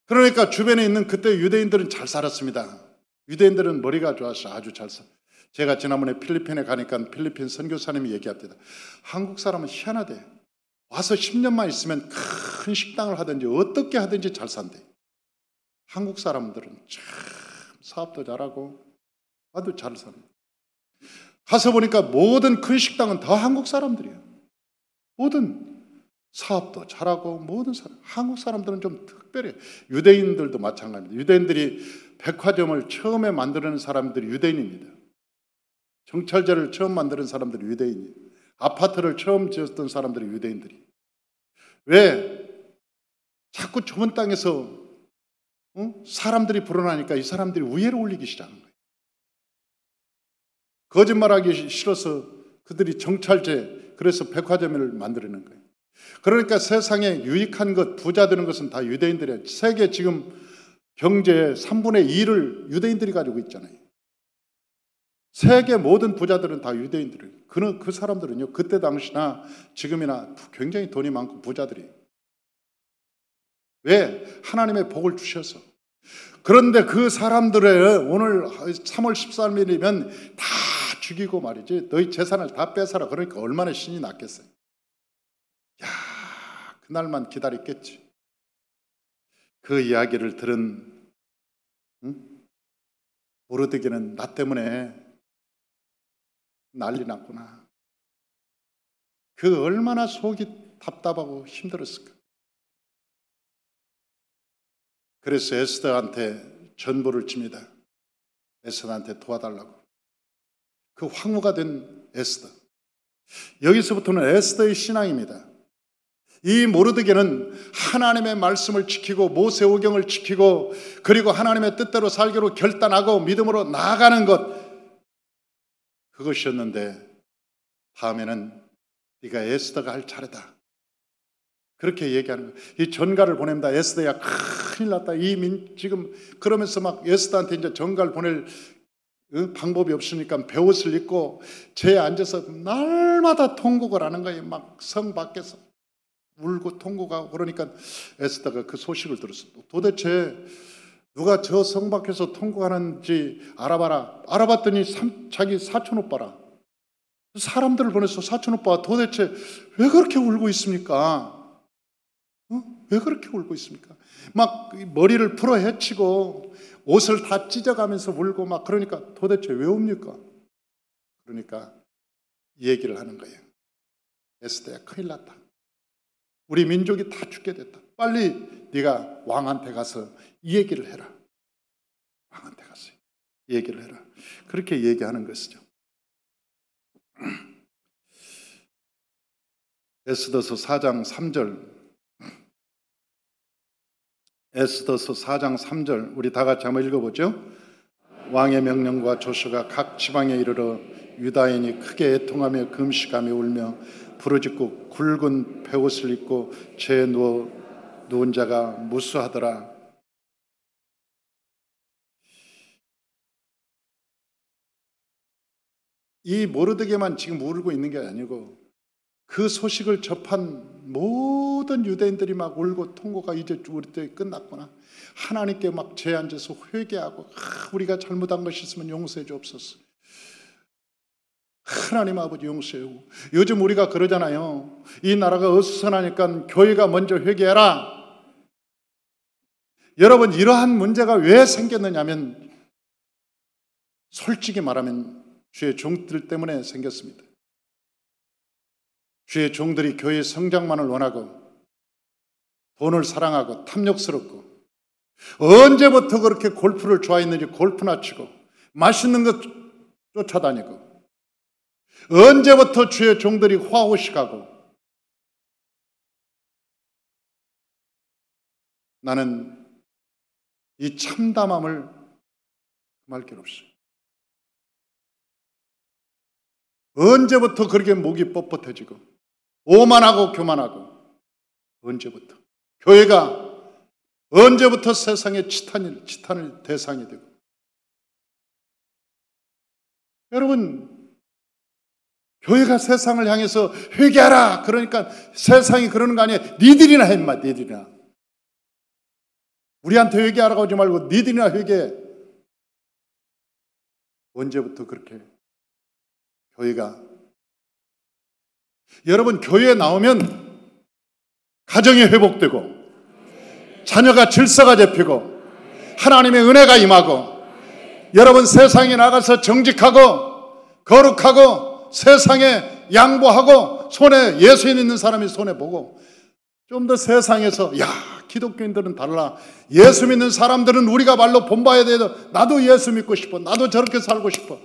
그러니까 주변에 있는 그때 유대인들은 잘 살았습니다. 유대인들은 머리가 좋아서 아주 잘 살았어요. 제가 지난번에 필리핀에 가니까 필리핀 선교사님이 얘기합니다. 한국 사람은 희한하대. 와서 10년만 있으면 큰 식당을 하든지 어떻게 하든지 잘 산대. 한국 사람들은 참 사업도 잘하고 아주 잘 삽니다. 가서 보니까 모든 큰 식당은 다 한국 사람들이에요. 모든 사업도 잘하고 모든 사람, 한국 사람들은 좀 특별해요. 유대인들도 마찬가지입니다. 유대인들이 백화점을 처음에 만드는 사람들이 유대인입니다. 정찰제를 처음 만드는 사람들이 유대인이에요. 아파트를 처음 지었던 사람들이 유대인들이. 왜? 자꾸 좁은 땅에서 사람들이 불어나니까 이 사람들이 우애를 올리기 시작한 거예요. 거짓말하기 싫어서 그들이 정찰제, 그래서 백화점을 만들어낸 거예요. 그러니까 세상에 유익한 것, 부자 되는 것은 다 유대인들이에요. 세계 지금 경제의 3분의 2를 유대인들이 가지고 있잖아요. 세계 모든 부자들은 다 유대인들이에요. 그 사람들은요, 그때 당시나 지금이나 굉장히 돈이 많고 부자들이에요. 왜? 하나님의 복을 주셔서. 그런데 그 사람들의 오늘 3월 13일이면 다 죽이고 말이지, 너희 재산을 다 뺏어라. 그러니까 얼마나 신이 났겠어요. 야, 그날만 기다렸겠지. 그 이야기를 들은 모르드게는 나 때문에 난리 났구나. 그 얼마나 속이 답답하고 힘들었을까. 그래서 에스더한테 전보를 칩니다. 에스더한테 도와달라고. 그 황후가 된 에스더. 여기서부터는 에스더의 신앙입니다. 이 모르드게는 하나님의 말씀을 지키고 모세오경을 지키고 그리고 하나님의 뜻대로 살기로 결단하고 믿음으로 나아가는 것, 그것이었는데 다음에는 네가 에스더가 할 차례다. 그렇게 얘기하는 거예요. 이 전가를 보냅니다. 에스더야 큰일 났다. 지금 그러면서 막 에스더한테 이제 전가를 보낼 방법이 없으니까 베옷을 입고 제에 앉아서 날마다 통곡을 하는 거예요. 막 성 밖에서 울고 통곡하고. 그러니까 에스더가 그 소식을 들었어. 도대체 누가 저 성 밖에서 통곡하는지 알아봐라. 알아봤더니 자기 사촌 오빠라. 사람들을 보내서 사촌 오빠 도대체 왜 그렇게 울고 있습니까? 왜 그렇게 울고 있습니까? 막 머리를 풀어 헤치고 옷을 다 찢어가면서 울고 막. 그러니까 도대체 왜 웁니까? 그러니까 이 얘기를 하는 거예요. 에스더야 큰일 났다. 우리 민족이 다 죽게 됐다. 빨리 네가 왕한테 가서 이 얘기를 해라. 왕한테 가서 이 얘기를 해라. 그렇게 얘기하는 것이죠. 에스더서 4장 3절. 에스더서 4장 3절 우리 다 같이 한번 읽어보죠. 왕의 명령과 조서가 각 지방에 이르러 유다인이 크게 애통하며 금식하며 울며 부르짖고 굵은 베옷을 입고 죄에 누운 자가 무수하더라. 이 모르드게만 지금 울고 있는 게 아니고 그 소식을 접한 모든 유대인들이 막 울고 통고가 이제 우리 때 끝났구나. 하나님께 막 죄 앉아서 회개하고 우리가 잘못한 것이 있으면 용서해 주옵소서. 하나님 아버지 용서해요. 요즘 우리가 그러잖아요. 이 나라가 어수선하니까 교회가 먼저 회개해라. 여러분, 이러한 문제가 왜 생겼느냐면 솔직히 말하면 주의 종들 때문에 생겼습니다. 주의 종들이 교회의 성장만을 원하고 돈을 사랑하고 탐욕스럽고 언제부터 그렇게 골프를 좋아했는지 골프나 치고 맛있는 것 쫓아다니고 언제부터 주의 종들이 화호식하고. 나는 이 참담함을 말 길 없어요. 언제부터 그렇게 목이 뻣뻣해지고 오만하고 교만하고, 언제부터 교회가 언제부터 세상의 치탄의 대상이 되고. 여러분, 교회가 세상을 향해서 회개하라 그러니까 세상이 그러는 거 아니에요. 니들이나 해 인마. 니들이나 우리한테 회개하라고 하지 말고 니들이나 회개해. 언제부터 그렇게 교회가. 여러분, 교회에 나오면 가정이 회복되고 자녀가 질서가 잡히고 하나님의 은혜가 임하고 여러분 세상에 나가서 정직하고 거룩하고 세상에 양보하고 손에 예수인 있는 사람이 손에 보고 좀 더 세상에서 야 기독교인들은 달라. 예수 믿는 사람들은 우리가 말로 본봐야 돼도 나도 예수 믿고 싶어. 나도 저렇게 살고 싶어.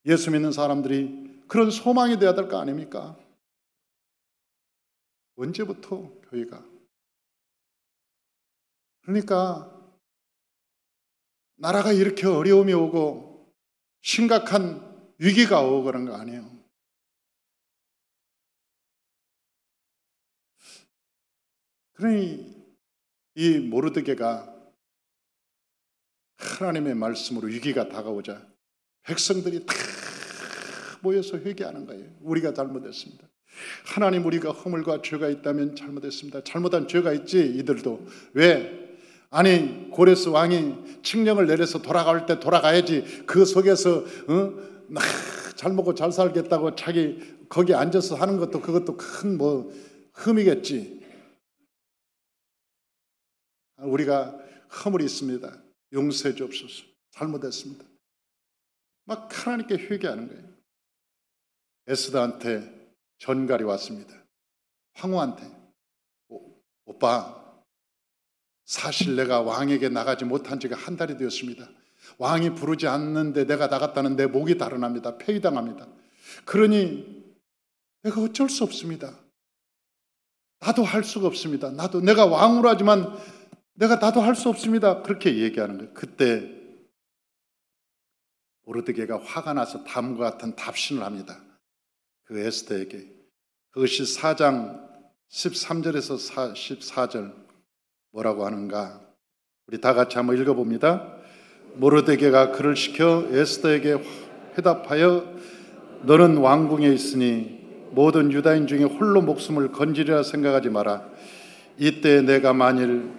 예수 믿는 사람들이 그런 소망이 되어야 될 거 아닙니까? 언제부터 교회가? 그러니까 나라가 이렇게 어려움이 오고 심각한 위기가 오고 그런 거 아니에요. 그러니 이 모르드게가 하나님의 말씀으로 위기가 다가오자 백성들이 다 모여서 회개하는 거예요. 우리가 잘못했습니다. 하나님, 우리가 허물과 죄가 있다면 잘못했습니다. 잘못한 죄가 있지 이들도. 왜? 아니 고레스 왕이 칙령을 내려서 돌아갈 때 돌아가야지. 그 속에서 잘 먹고 잘 살겠다고 자기 거기 앉아서 하는 것도 그것도 큰 흠이겠지. 우리가 허물이 있습니다. 용서해 주옵소서. 잘못했습니다. 막 하나님께 회개하는 거예요. 에스더한테 전갈이 왔습니다. 황후한테 오빠, 사실 내가 왕에게 나가지 못한 지가 한 달이 되었습니다. 왕이 부르지 않는데 내가 나갔다는 내 목이 달아납니다. 폐위당합니다. 그러니 내가 어쩔 수 없습니다. 나도 할 수가 없습니다. 내가 왕으로 하지만 나도 할 수 없습니다. 그렇게 얘기하는 거예요. 그때 모르드게가 화가 나서 다음과 같은 답신을 합니다. 그 에스더에게. 그것이 4장 13절에서 14절 뭐라고 하는가? 우리 다 같이 한번 읽어봅니다. 모르드게가 그를 시켜 에스더에게 회답하여 너는 왕궁에 있으니 모든 유다인 중에 홀로 목숨을 건지리라 생각하지 마라. 이때 내가 만일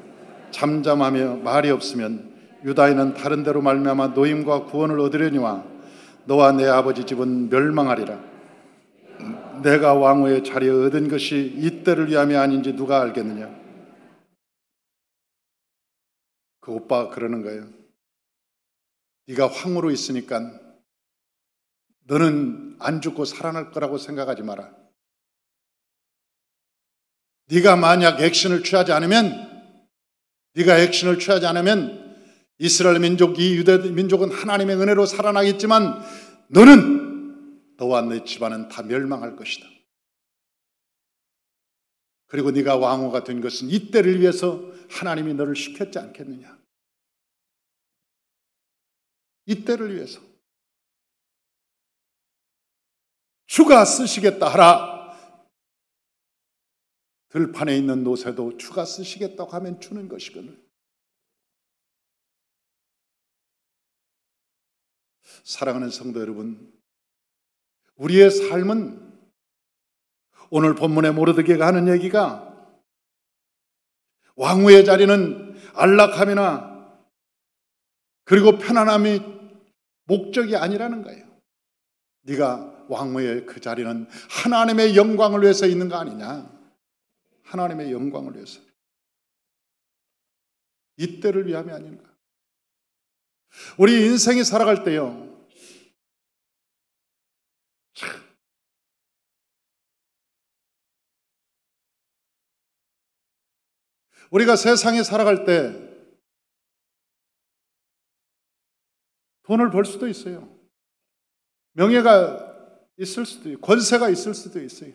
잠잠하며 말이 없으면 유다인은 다른 데로 말미암아 노임과 구원을 얻으려니와 너와 내 아버지 집은 멸망하리라. 내가 왕후의 자리에 얻은 것이 이때를 위함이 아닌지 누가 알겠느냐. 그 오빠가 그러는 거예요. 네가 황후로 있으니까 너는 안 죽고 살아날 거라고 생각하지 마라. 네가 만약 액션을 취하지 않으면 이스라엘 민족, 이 유대 민족은 하나님의 은혜로 살아나겠지만 너와 내 집안은 다 멸망할 것이다. 그리고 네가 왕후가 된 것은 이때를 위해서 하나님이 너를 시켰지 않겠느냐. 이때를 위해서. 주가 쓰시겠다 하라. 들판에 있는 노새도 주가 쓰시겠다고 하면 주는 것이거든. 사랑하는 성도 여러분, 우리의 삶은 오늘 본문의 모르드게가 하는 얘기가 왕후의 자리는 안락함이나 그리고 편안함이 목적이 아니라는 거예요. 네가 왕후의 그 자리는 하나님의 영광을 위해서 있는 거 아니냐. 하나님의 영광을 위해서. 이때를 위함이 아닌가. 우리 인생이 살아갈 때요, 우리가 세상에 살아갈 때 돈을 벌 수도 있어요. 명예가 있을 수도 있고 권세가 있을 수도 있어요.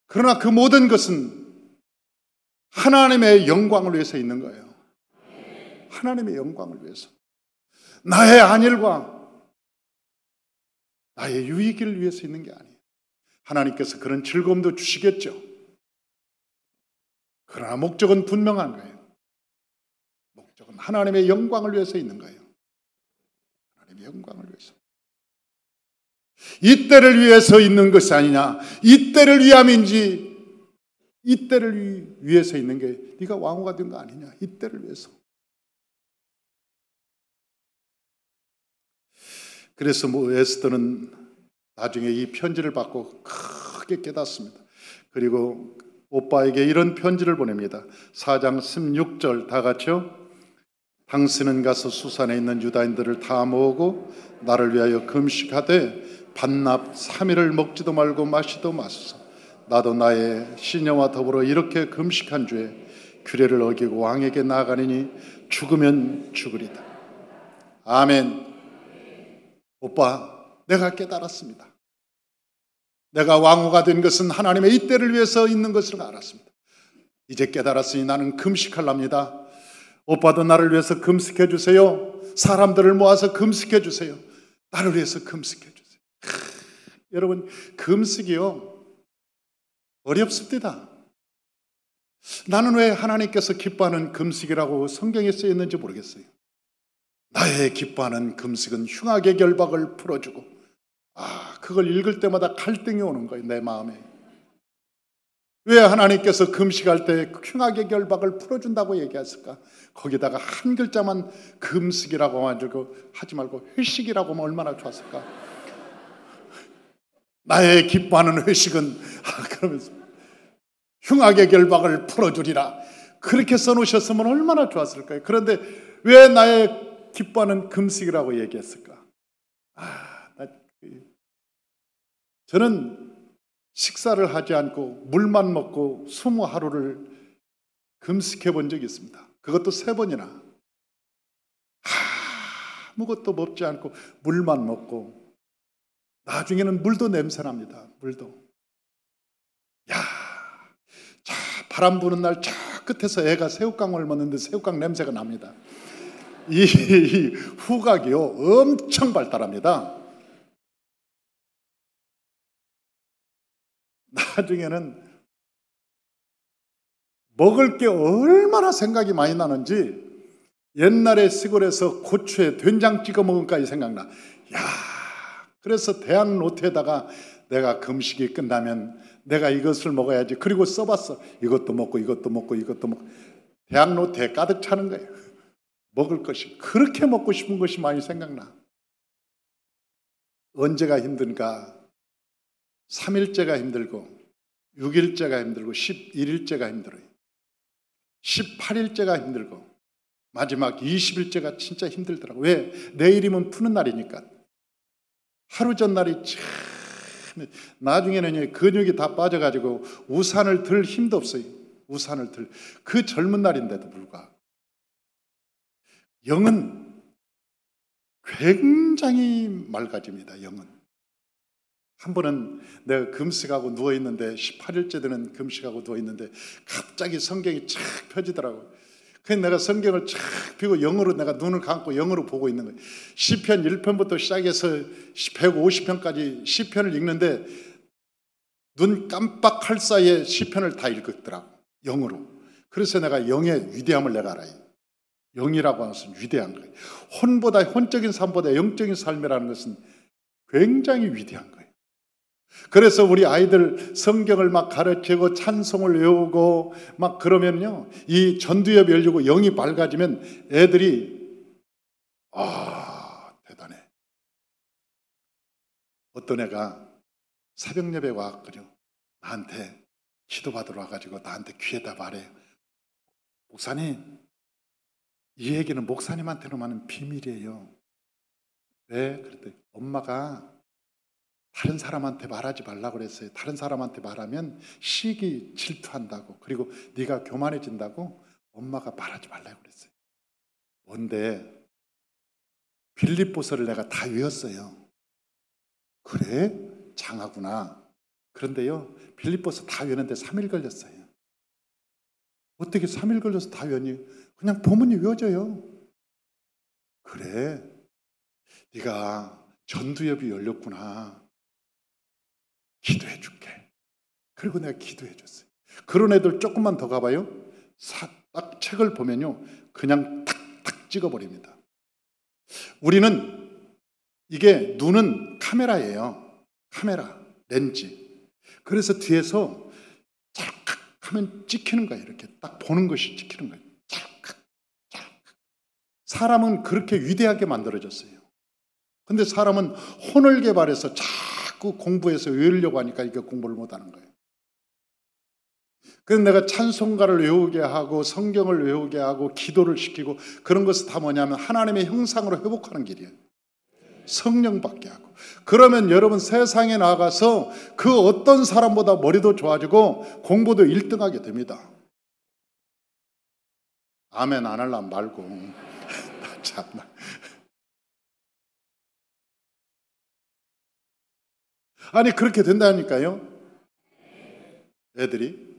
그러나 그 모든 것은 하나님의 영광을 위해서 있는 거예요. 하나님의 영광을 위해서. 나의 안일과 나의 유익을 위해서 있는 게 아니에요. 하나님께서 그런 즐거움도 주시겠죠. 그러나 목적은 분명한 거예요. 목적은 하나님의 영광을 위해서 있는 거예요. 하나님의 영광을 위해서. 이때를 위해서 있는 것이 아니냐. 이때를 위함인지 이때를 위해서 있는 게 네가 왕후가 된 거 아니냐. 이때를 위해서. 그래서 에스더는 나중에 이 편지를 받고 크게 깨닫습니다. 그리고 오빠에게 이런 편지를 보냅니다. 4장 16절 다 같이요. 당신은 가서 수산에 있는 유다인들을 다 모으고 나를 위하여 금식하되 반납 3일을 먹지도 말고 마시도 마소서. 나도 나의 시녀와 더불어 이렇게 금식한 주에 규례를 어기고 왕에게 나아가리니 죽으면 죽으리다. 아멘. 오빠, 내가 깨달았습니다. 내가 왕후가 된 것은 하나님의 이 때를 위해서 있는 것을 알았습니다. 이제 깨달았으니 나는 금식하랍니다. 오빠도 나를 위해서 금식해 주세요. 사람들을 모아서 금식해 주세요. 나를 위해서 금식해 주세요. 여러분, 금식이요, 어렵습니다. 나는 왜 하나님께서 기뻐하는 금식이라고 성경에 쓰여 있는지 모르겠어요. 나의 기뻐하는 금식은 흉악의 결박을 풀어주고, 그걸 읽을 때마다 갈등이 오는 거예요, 내 마음에. 왜 하나님께서 금식할 때 흉악의 결박을 풀어준다고 얘기했을까? 거기다가 한 글자만 금식이라고 하지 말고 회식이라고 하면 얼마나 좋았을까? 나의 기뻐하는 회식은 그러면서 흉악의 결박을 풀어주리라, 그렇게 써놓으셨으면 얼마나 좋았을까요? 그런데 왜 나의 기뻐하는 금식이라고 얘기했을까? 저는 식사를 하지 않고 물만 먹고 20하루를 금식해 본 적이 있습니다. 그것도 3번이나. 아무것도 먹지 않고 물만 먹고, 나중에는 물도 냄새납니다. 물도. 자, 바람 부는 날 저 끝에서 애가 새우깡을 먹는데 새우깡 냄새가 납니다. 이 후각이요, 엄청 발달합니다. 나중에는 먹을 게 얼마나 생각이 많이 나는지, 옛날에 시골에서 고추에 된장 찍어 먹은까지 생각나. 그래서 대학 노트에다가 내가 금식이 끝나면 내가 이것을 먹어야지, 그리고 써봤어. 이것도 먹고 이것도 먹고 이것도 먹고. 대학 노트에 가득 차는 거예요. 먹을 것이, 그렇게 먹고 싶은 것이 많이 생각나. 언제가 힘든가? 3일째가 힘들고, 6일째가 힘들고, 11일째가 힘들어요. 18일째가 힘들고, 마지막 20일째가 진짜 힘들더라고요. 왜? 내일이면 푸는 날이니까. 하루 전날이 참, 나중에는 근육이 다 빠져가지고 우산을 들 힘도 없어요. 우산을 들, 그 젊은 날인데도 불구하고. 영은 굉장히 맑아집니다. 영은. 한 번은 내가 금식하고 누워있는데, 18일째 되는 금식하고 누워있는데 갑자기 성경이 쫙 펴지더라고요. 그래서 내가 성경을 쫙 펴고 영어로, 내가 눈을 감고 영어로 보고 있는 거예요. 시편 1편부터 시작해서 150편까지 시편을 읽는데 눈 깜빡할 사이에 시편을 다 읽었더라고, 영어로. 그래서 내가 영의 위대함을 내가 알아요. 영이라고 하는 것은 위대한 거예요. 혼적인 삶보다 영적인 삶이라는 것은 굉장히 위대한 거예요. 그래서 우리 아이들 성경을 막 가르치고 찬송을 외우고 막 그러면요, 이 전두엽이 열리고 영이 밝아지면 애들이 대단해. 어떤 애가 새벽 예배 와가지고 나한테 기도받으러 와가지고 나한테 귀에다 말해요. 목사님, 이 얘기는 목사님한테만 하는 비밀이에요. 왜? 그랬더니 엄마가 다른 사람한테 말하지 말라고 그랬어요. 다른 사람한테 말하면 시기 질투한다고, 그리고 네가 교만해진다고 엄마가 말하지 말라고 그랬어요. 뭔데? 빌립보서를 내가 다 외웠어요. 그래? 장하구나. 그런데요, 빌립보서 다 외우는데 3일 걸렸어요. 어떻게 3일 걸려서 다 외웠니? 그냥 본문이 외워져요. 그래, 네가 전두엽이 열렸구나. 기도해 줄게. 그리고 내가 기도해 줬어요. 그런 애들 조금만 더 가봐요. 딱 책을 보면요, 그냥 탁탁 찍어버립니다. 우리는, 이게 눈은 카메라예요. 카메라, 렌즈. 그래서 뒤에서 찰칵 하면 찍히는 거예요. 이렇게 딱 보는 것이 찍히는 거예요. 찰칵, 찰칵. 사람은 그렇게 위대하게 만들어졌어요. 근데 사람은 혼을 개발해서 자꾸 공부해서 외우려고 하니까 이게 공부를 못하는 거예요. 그래서 내가 찬송가를 외우게 하고 성경을 외우게 하고 기도를 시키고 그런 것은 다 뭐냐면 하나님의 형상으로 회복하는 길이에요. 성령 받게 하고. 그러면 여러분 세상에 나가서 그 어떤 사람보다 머리도 좋아지고 공부도 1등하게 됩니다. 아멘 안 하려면 말고. 참나. 아니 그렇게 된다니까요. 애들이.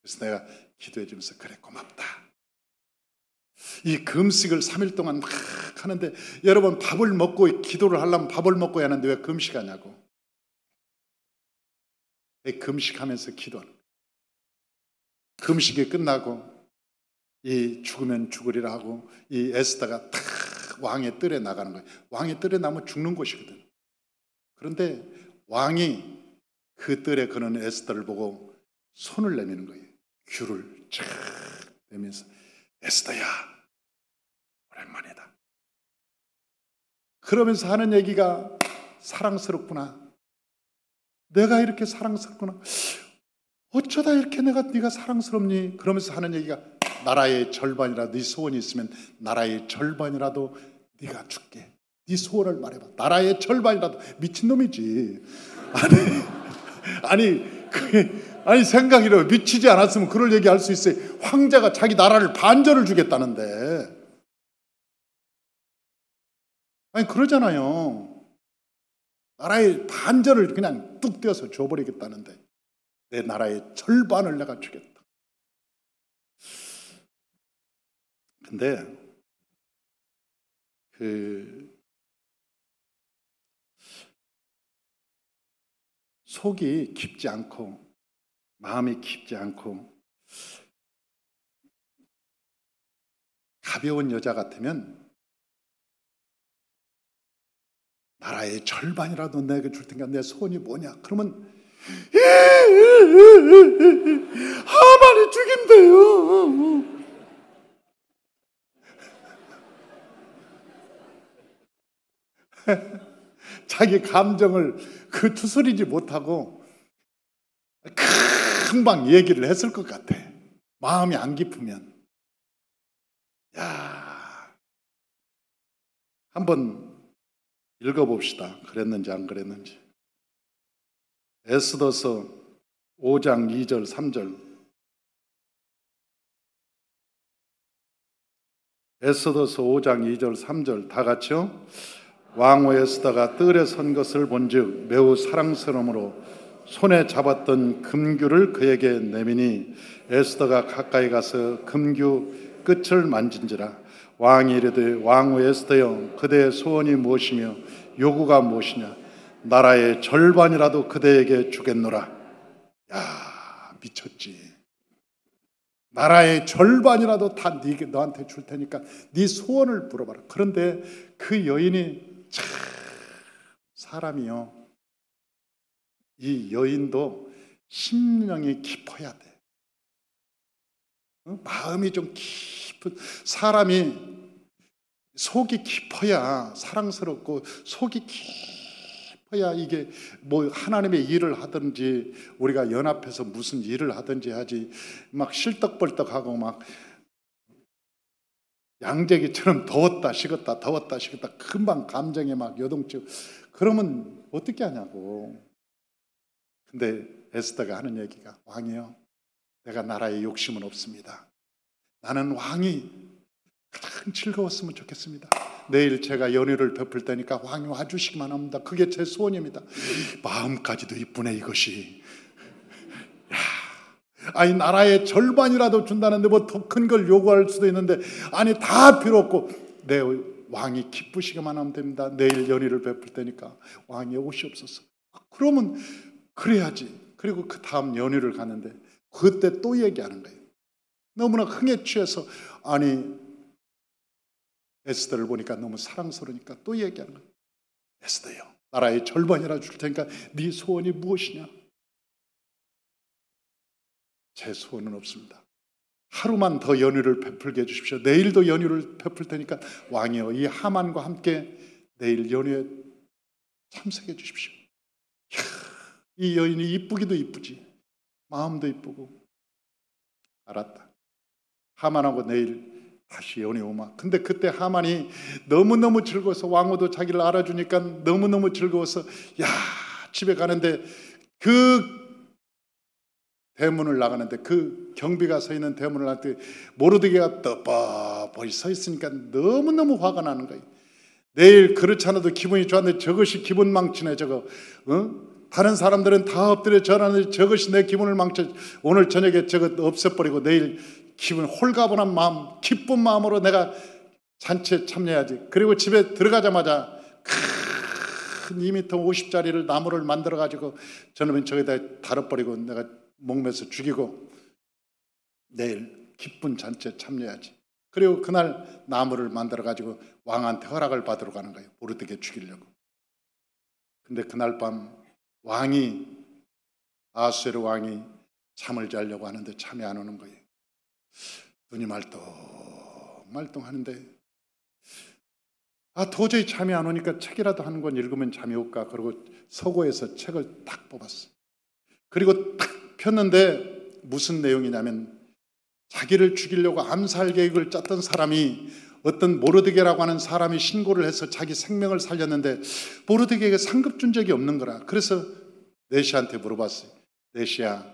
그래서 내가 기도해 주면서 그래 고맙다. 이 금식을 3일 동안 막 하는데 여러분 밥을 먹고 기도를 하려면 밥을 먹고 해야 하는데 왜 금식하냐고. 왜 금식하면서 기도하는 거예요. 금식이 끝나고 이 죽으면 죽으리라 하고 이 에스더가 탁 왕의 뜰에 나가는 거예요. 왕의 뜰에 나면 죽는 곳이거든. 그런데 왕이 그 뜰에 거는 에스더를 보고 손을 내미는 거예요. 귤을 쫙 내면서 에스더야 오랜만이다. 그러면서 하는 얘기가 사랑스럽구나. 내가 이렇게 사랑스럽구나. 어쩌다 이렇게 네가 사랑스럽니? 그러면서 하는 얘기가 나라의 절반이라도 네 소원이 있으면 나라의 절반이라도 네가 줄게. 네 소원을 말해봐. 나라의 절반이라도. 미친놈이지. 아니 생각이라 미치지 않았으면 그럴 얘기 할 수 있어요. 황제가 자기 나라를 반절을 주겠다는데. 아니 그러잖아요. 나라의 반절을 그냥 뚝 떼어서 줘버리겠다는데 내 나라의 절반을 내가 주겠다. 근데 속이 깊지 않고 마음이 깊지 않고 가벼운 여자 같으면 나라의 절반이라도 내가 줄 테니까 내 소원이 뭐냐? 그러면 하만이 죽인대요. 자기 감정을 추스리지 못하고 금방 얘기를 했을 것 같아. 마음이 안 깊으면. 야, 한번 읽어봅시다. 그랬는지 안 그랬는지. 에스더서 5장 2절 3절. 에스더서 5장 2절 3절 다 같이요. 왕후 에스더가 뜰에 선 것을 본즉 매우 사랑스러움으로 손에 잡았던 금규를 그에게 내미니 에스더가 가까이 가서 금규 끝을 만진지라. 왕이 이르되 왕후 에스더여 그대의 소원이 무엇이며 요구가 무엇이냐? 나라의 절반이라도 그대에게 주겠노라. 야, 미쳤지. 나라의 절반이라도 다 너한테 줄 테니까 네 소원을 물어봐라. 그런데 그 여인이 참 사람이요. 이 여인도 심령이 깊어야 돼. 마음이 좀 깊은 사람이 속이 깊어야 사랑스럽고 속이 깊어야 이게 뭐 하나님의 일을 하든지 우리가 연합해서 무슨 일을 하든지 하지 막 실떡벌떡하고 막 양재기처럼 더웠다 식었다 더웠다 식었다 금방 감정에 막 요동치고 그러면 어떻게 하냐고. 근데 에스더가 하는 얘기가 왕이요 내가 나라에 욕심은 없습니다. 나는 왕이 가장 즐거웠으면 좋겠습니다. 내일 제가 연휴를 베풀 테니까 왕이 와주시기만 합니다. 그게 제 소원입니다. 마음까지도 이쁘네 이것이. 야, 아니 나라의 절반이라도 준다는데 뭐 더 큰 걸 요구할 수도 있는데 아니 다 필요 없고 내 왕이 기쁘시기만 하면 됩니다. 내일 연휴를 베풀 테니까 왕이 오시옵소서. 그러면 그래야지. 그리고 그 다음 연휴를 가는데 그때 또 얘기하는 거예요. 너무나 흥에 취해서 아니 에스더를 보니까 너무 사랑스러우니까 또 얘기하는 거예요. 에스더요 나라의 절반이라 줄 테니까 네 소원이 무엇이냐? 제 소원은 없습니다. 하루만 더 연휴를 베풀게 해주십시오. 내일도 연휴를 베풀 테니까 왕이여 이 하만과 함께 내일 연휴에 참석해 주십시오. 이 여인이 이쁘기도 이쁘지 마음도 이쁘고 알았다. 하만하고 내일 다시 연이 오마. 근데 그때 하만이 너무너무 즐거워서, 왕후도 자기를 알아주니까 너무너무 즐거워서 야, 집에 가는데 그 대문을 나가는데, 그 경비가 서 있는 대문을 나갈 때 모르드게가 떡밥이 서 있으니까 너무너무 화가 나는 거예요. 내일 그렇지 않아도 기분이 좋았는데 저것이 기분 망치네. 저거 다른 사람들은 다 엎드려 절하는데 저것이 내 기분을 망쳐. 오늘 저녁에 저것 없애버리고 내일 기분 홀가분한 마음, 기쁜 마음으로 내가 잔치에 참여해야지. 그리고 집에 들어가자마자 큰 2m 50짜리를 나무를 만들어 가지고 저놈은 저기다 달아버리고 내가 목매서 죽이고 내일 기쁜 잔치에 참여해야지. 그리고 그날 나무를 만들어 가지고 왕한테 허락을 받으러 가는 거예요. 모르드게 죽이려고. 근데 그날 밤 왕이, 아수에르 왕이 잠을 자려고 하는데 잠이 안 오는 거예요. 눈이 말똥말똥하는데 도저히 잠이 안 오니까 책이라도 한 권 읽으면 잠이 올까. 그리고 서고에서 책을 딱 뽑았어요. 그리고 딱 폈는데 무슨 내용이냐면, 자기를 죽이려고 암살 계획을 짰던 사람이, 어떤 모르드게라고 하는 사람이 신고를 해서 자기 생명을 살렸는데 모르드게에게 상급 준 적이 없는 거라. 그래서 네시한테 물어봤어요. 네시야,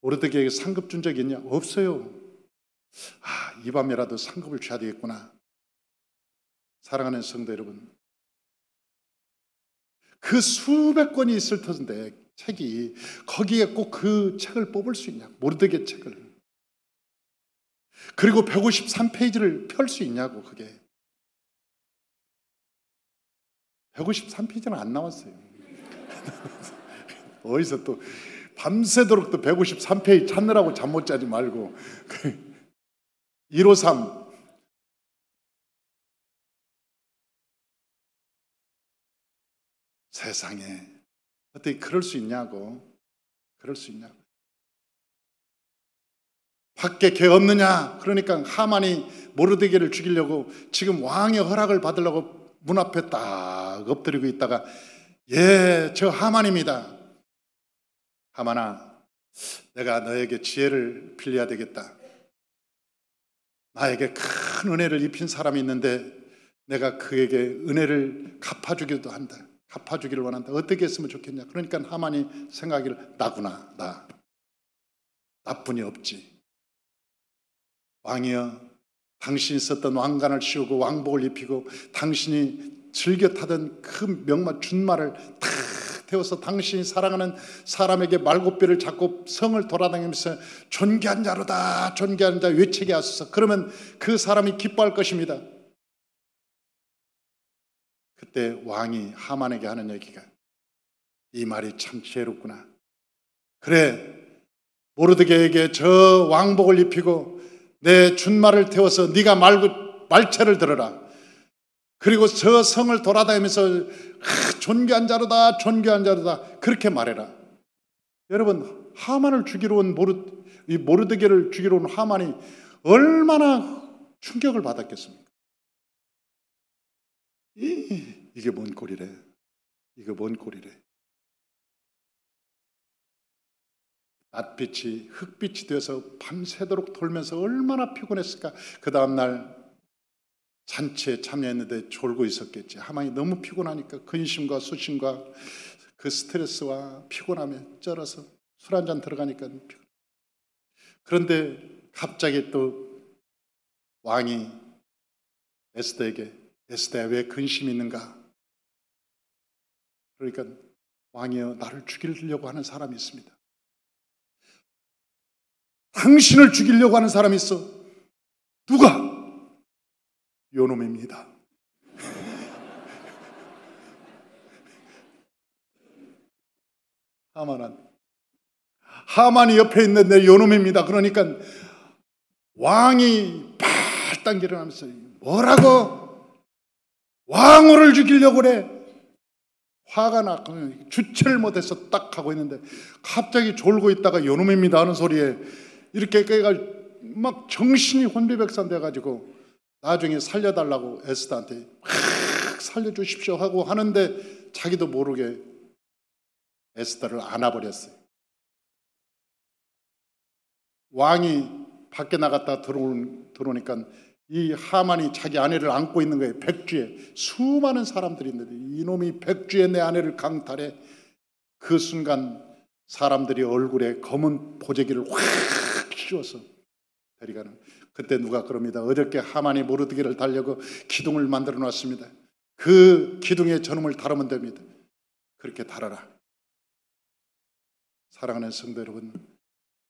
모르드게에게 상급 준 적이 있냐? 없어요. 이 밤이라도 상급을 줘야 되겠구나. 사랑하는 성도 여러분, 그 수백 권이 있을 텐데 책이, 거기에 꼭 그 책을 뽑을 수 있냐? 모르드게 책을. 그리고 153페이지를 펼 수 있냐고. 그게 153페이지는 안 나왔어요. 어디서 또 밤새도록 또 153페이지 찾느라고 잠 못 자지 말고. 153. 세상에 어떻게 그럴 수 있냐고. 그럴 수 있냐고. 밖에 개 없느냐? 그러니까 하만이 모르드게를 죽이려고 지금 왕의 허락을 받으려고 문 앞에 딱 엎드리고 있다가, 예, 저 하만입니다. 하만아, 내가 너에게 지혜를 빌려야 되겠다. 나에게 큰 은혜를 입힌 사람이 있는데 내가 그에게 은혜를 갚아주기도 한다. 갚아주기를 원한다. 어떻게 했으면 좋겠냐? 그러니까 하만이 생각하기를, 나구나, 나. 나뿐이 없지. 왕이여, 당신이 썼던 왕관을 씌우고 왕복을 입히고 당신이 즐겨 타던 그 명마 준말을 탁 태워서 당신이 사랑하는 사람에게 말굽혀를 잡고 성을 돌아다니면서 존귀한 자로다, 존귀한 자 외치게 하소서. 그러면 그 사람이 기뻐할 것입니다. 그때 왕이 하만에게 하는 얘기가, 이 말이 참 지혜롭구나. 그래, 모르드게에게 저 왕복을 입히고 내 준말을 태워서 네가 말체를 들어라. 그리고 저 성을 돌아다니면서 존귀한 자로다, 존귀한 자로다, 그렇게 말해라. 여러분, 하만을 죽이러 온 모르드게를 죽이러 온 하만이 얼마나 충격을 받았겠습니까? 이게 뭔 꼴이래. 이게 뭔 꼴이래. 낯빛이 흑빛이 되어서 밤새도록 돌면서 얼마나 피곤했을까. 그 다음날 잔치에 참여했는데 졸고 있었겠지. 하만이 너무 피곤하니까 근심과 수심과 그 스트레스와 피곤함에 쩔어서 술 한잔 들어가니까 피곤해. 그런데 갑자기 또 왕이 에스더에게, 에스더야, 왜 근심이 있는가? 그러니까, 왕이여, 나를 죽이려고 하는 사람이 있습니다. 당신을 죽이려고 하는 사람이 있어. 누가? 요놈입니다. 하만이 옆에 있는 내 요놈입니다. 그러니까 왕이 발딱 일어나면서, 뭐라고? 왕후를 죽이려고 그래? 화가 나 주체를 못해서 딱 하고 있는데 갑자기 졸고 있다가 요놈입니다 하는 소리에 이렇게 막 정신이 혼비백산 돼가지고 나중에 살려달라고 에스더한테 살려주십시오 하고 하는데 자기도 모르게 에스더를 안아버렸어요. 왕이 밖에 나갔다 들어오니까 이 하만이 자기 아내를 안고 있는 거예요. 백주에 수많은 사람들이 있는데 이놈이 백주에 내 아내를 강탈해. 그 순간 사람들이 얼굴에 검은 보재기를 확 씌워서 데려가는. 그때 누가 그럽니다. 어저께 하만이 모르드게를 달려고 기둥을 만들어 놨습니다. 그 기둥에 저놈을 다루면 됩니다. 그렇게 달아라. 사랑하는 성도 여러분,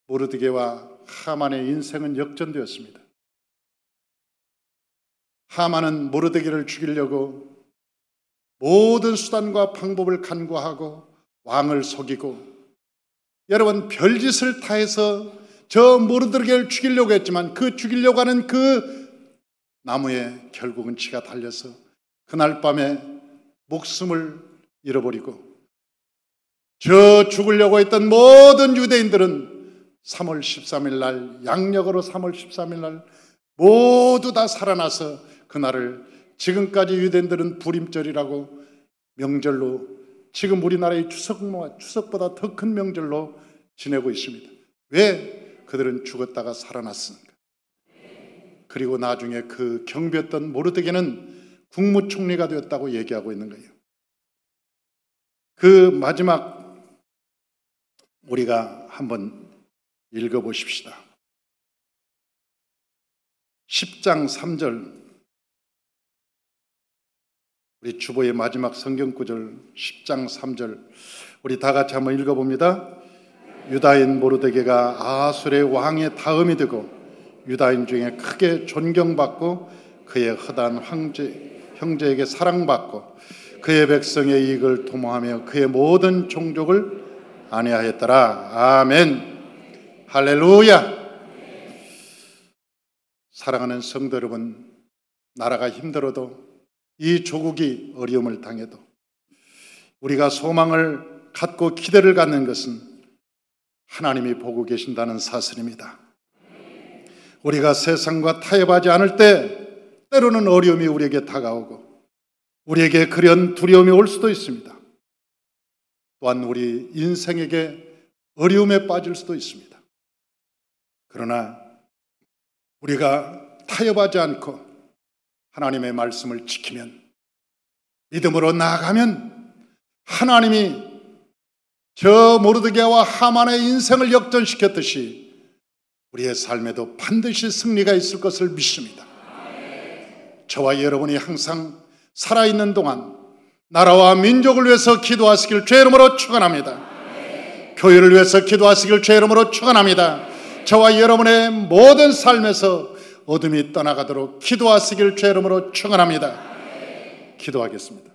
모르드게와 하만의 인생은 역전되었습니다. 하만은 모르드게를 죽이려고 모든 수단과 방법을 간구하고 왕을 속이고, 여러분, 별짓을 다해서 저 모르드게를 죽이려고 했지만 그 죽이려고 하는 그 나무에 결국은 지가 달려서 그날 밤에 목숨을 잃어버리고, 저 죽으려고 했던 모든 유대인들은 3월 13일 날, 양력으로 3월 13일 날 모두 다 살아나서 그날을 지금까지 유대인들은 부림절이라고 명절로, 지금 우리나라의 추석보다 더 큰 명절로 지내고 있습니다. 왜? 그들은 죽었다가 살아났으니까. 그리고 나중에 그 경비했던 모르드게는 국무총리가 되었다고 얘기하고 있는 거예요. 그 마지막 우리가 한번 읽어보십시다. 10장 3절, 우리 주보의 마지막 성경 구절 10장 3절 우리 다 같이 한번 읽어봅니다. 유다인 모르드게가 아술의 왕의 다음이 되고 유다인 중에 크게 존경받고 그의 허다한 형제에게 사랑받고 그의 백성의 이익을 도모하며 그의 모든 종족을 안위하였더라. 아멘. 할렐루야. 사랑하는 성도 여러분, 나라가 힘들어도 이 조국이 어려움을 당해도 우리가 소망을 갖고 기대를 갖는 것은 하나님이 보고 계신다는 사실입니다. 우리가 세상과 타협하지 않을 때 때로는 어려움이 우리에게 다가오고 우리에게 그런 두려움이 올 수도 있습니다. 또한 우리 인생에게 어려움에 빠질 수도 있습니다. 그러나 우리가 타협하지 않고 하나님의 말씀을 지키면, 믿음으로 나아가면 하나님이 저 모르드게와 하만의 인생을 역전시켰듯이 우리의 삶에도 반드시 승리가 있을 것을 믿습니다. 저와 여러분이 항상 살아있는 동안 나라와 민족을 위해서 기도하시길 주의 이름으로 축원합니다. 교회를 위해서 기도하시길 주의 이름으로 축원합니다. 저와 여러분의 모든 삶에서 어둠이 떠나가도록 기도하시길 주의 이름으로 축원합니다. 기도하겠습니다.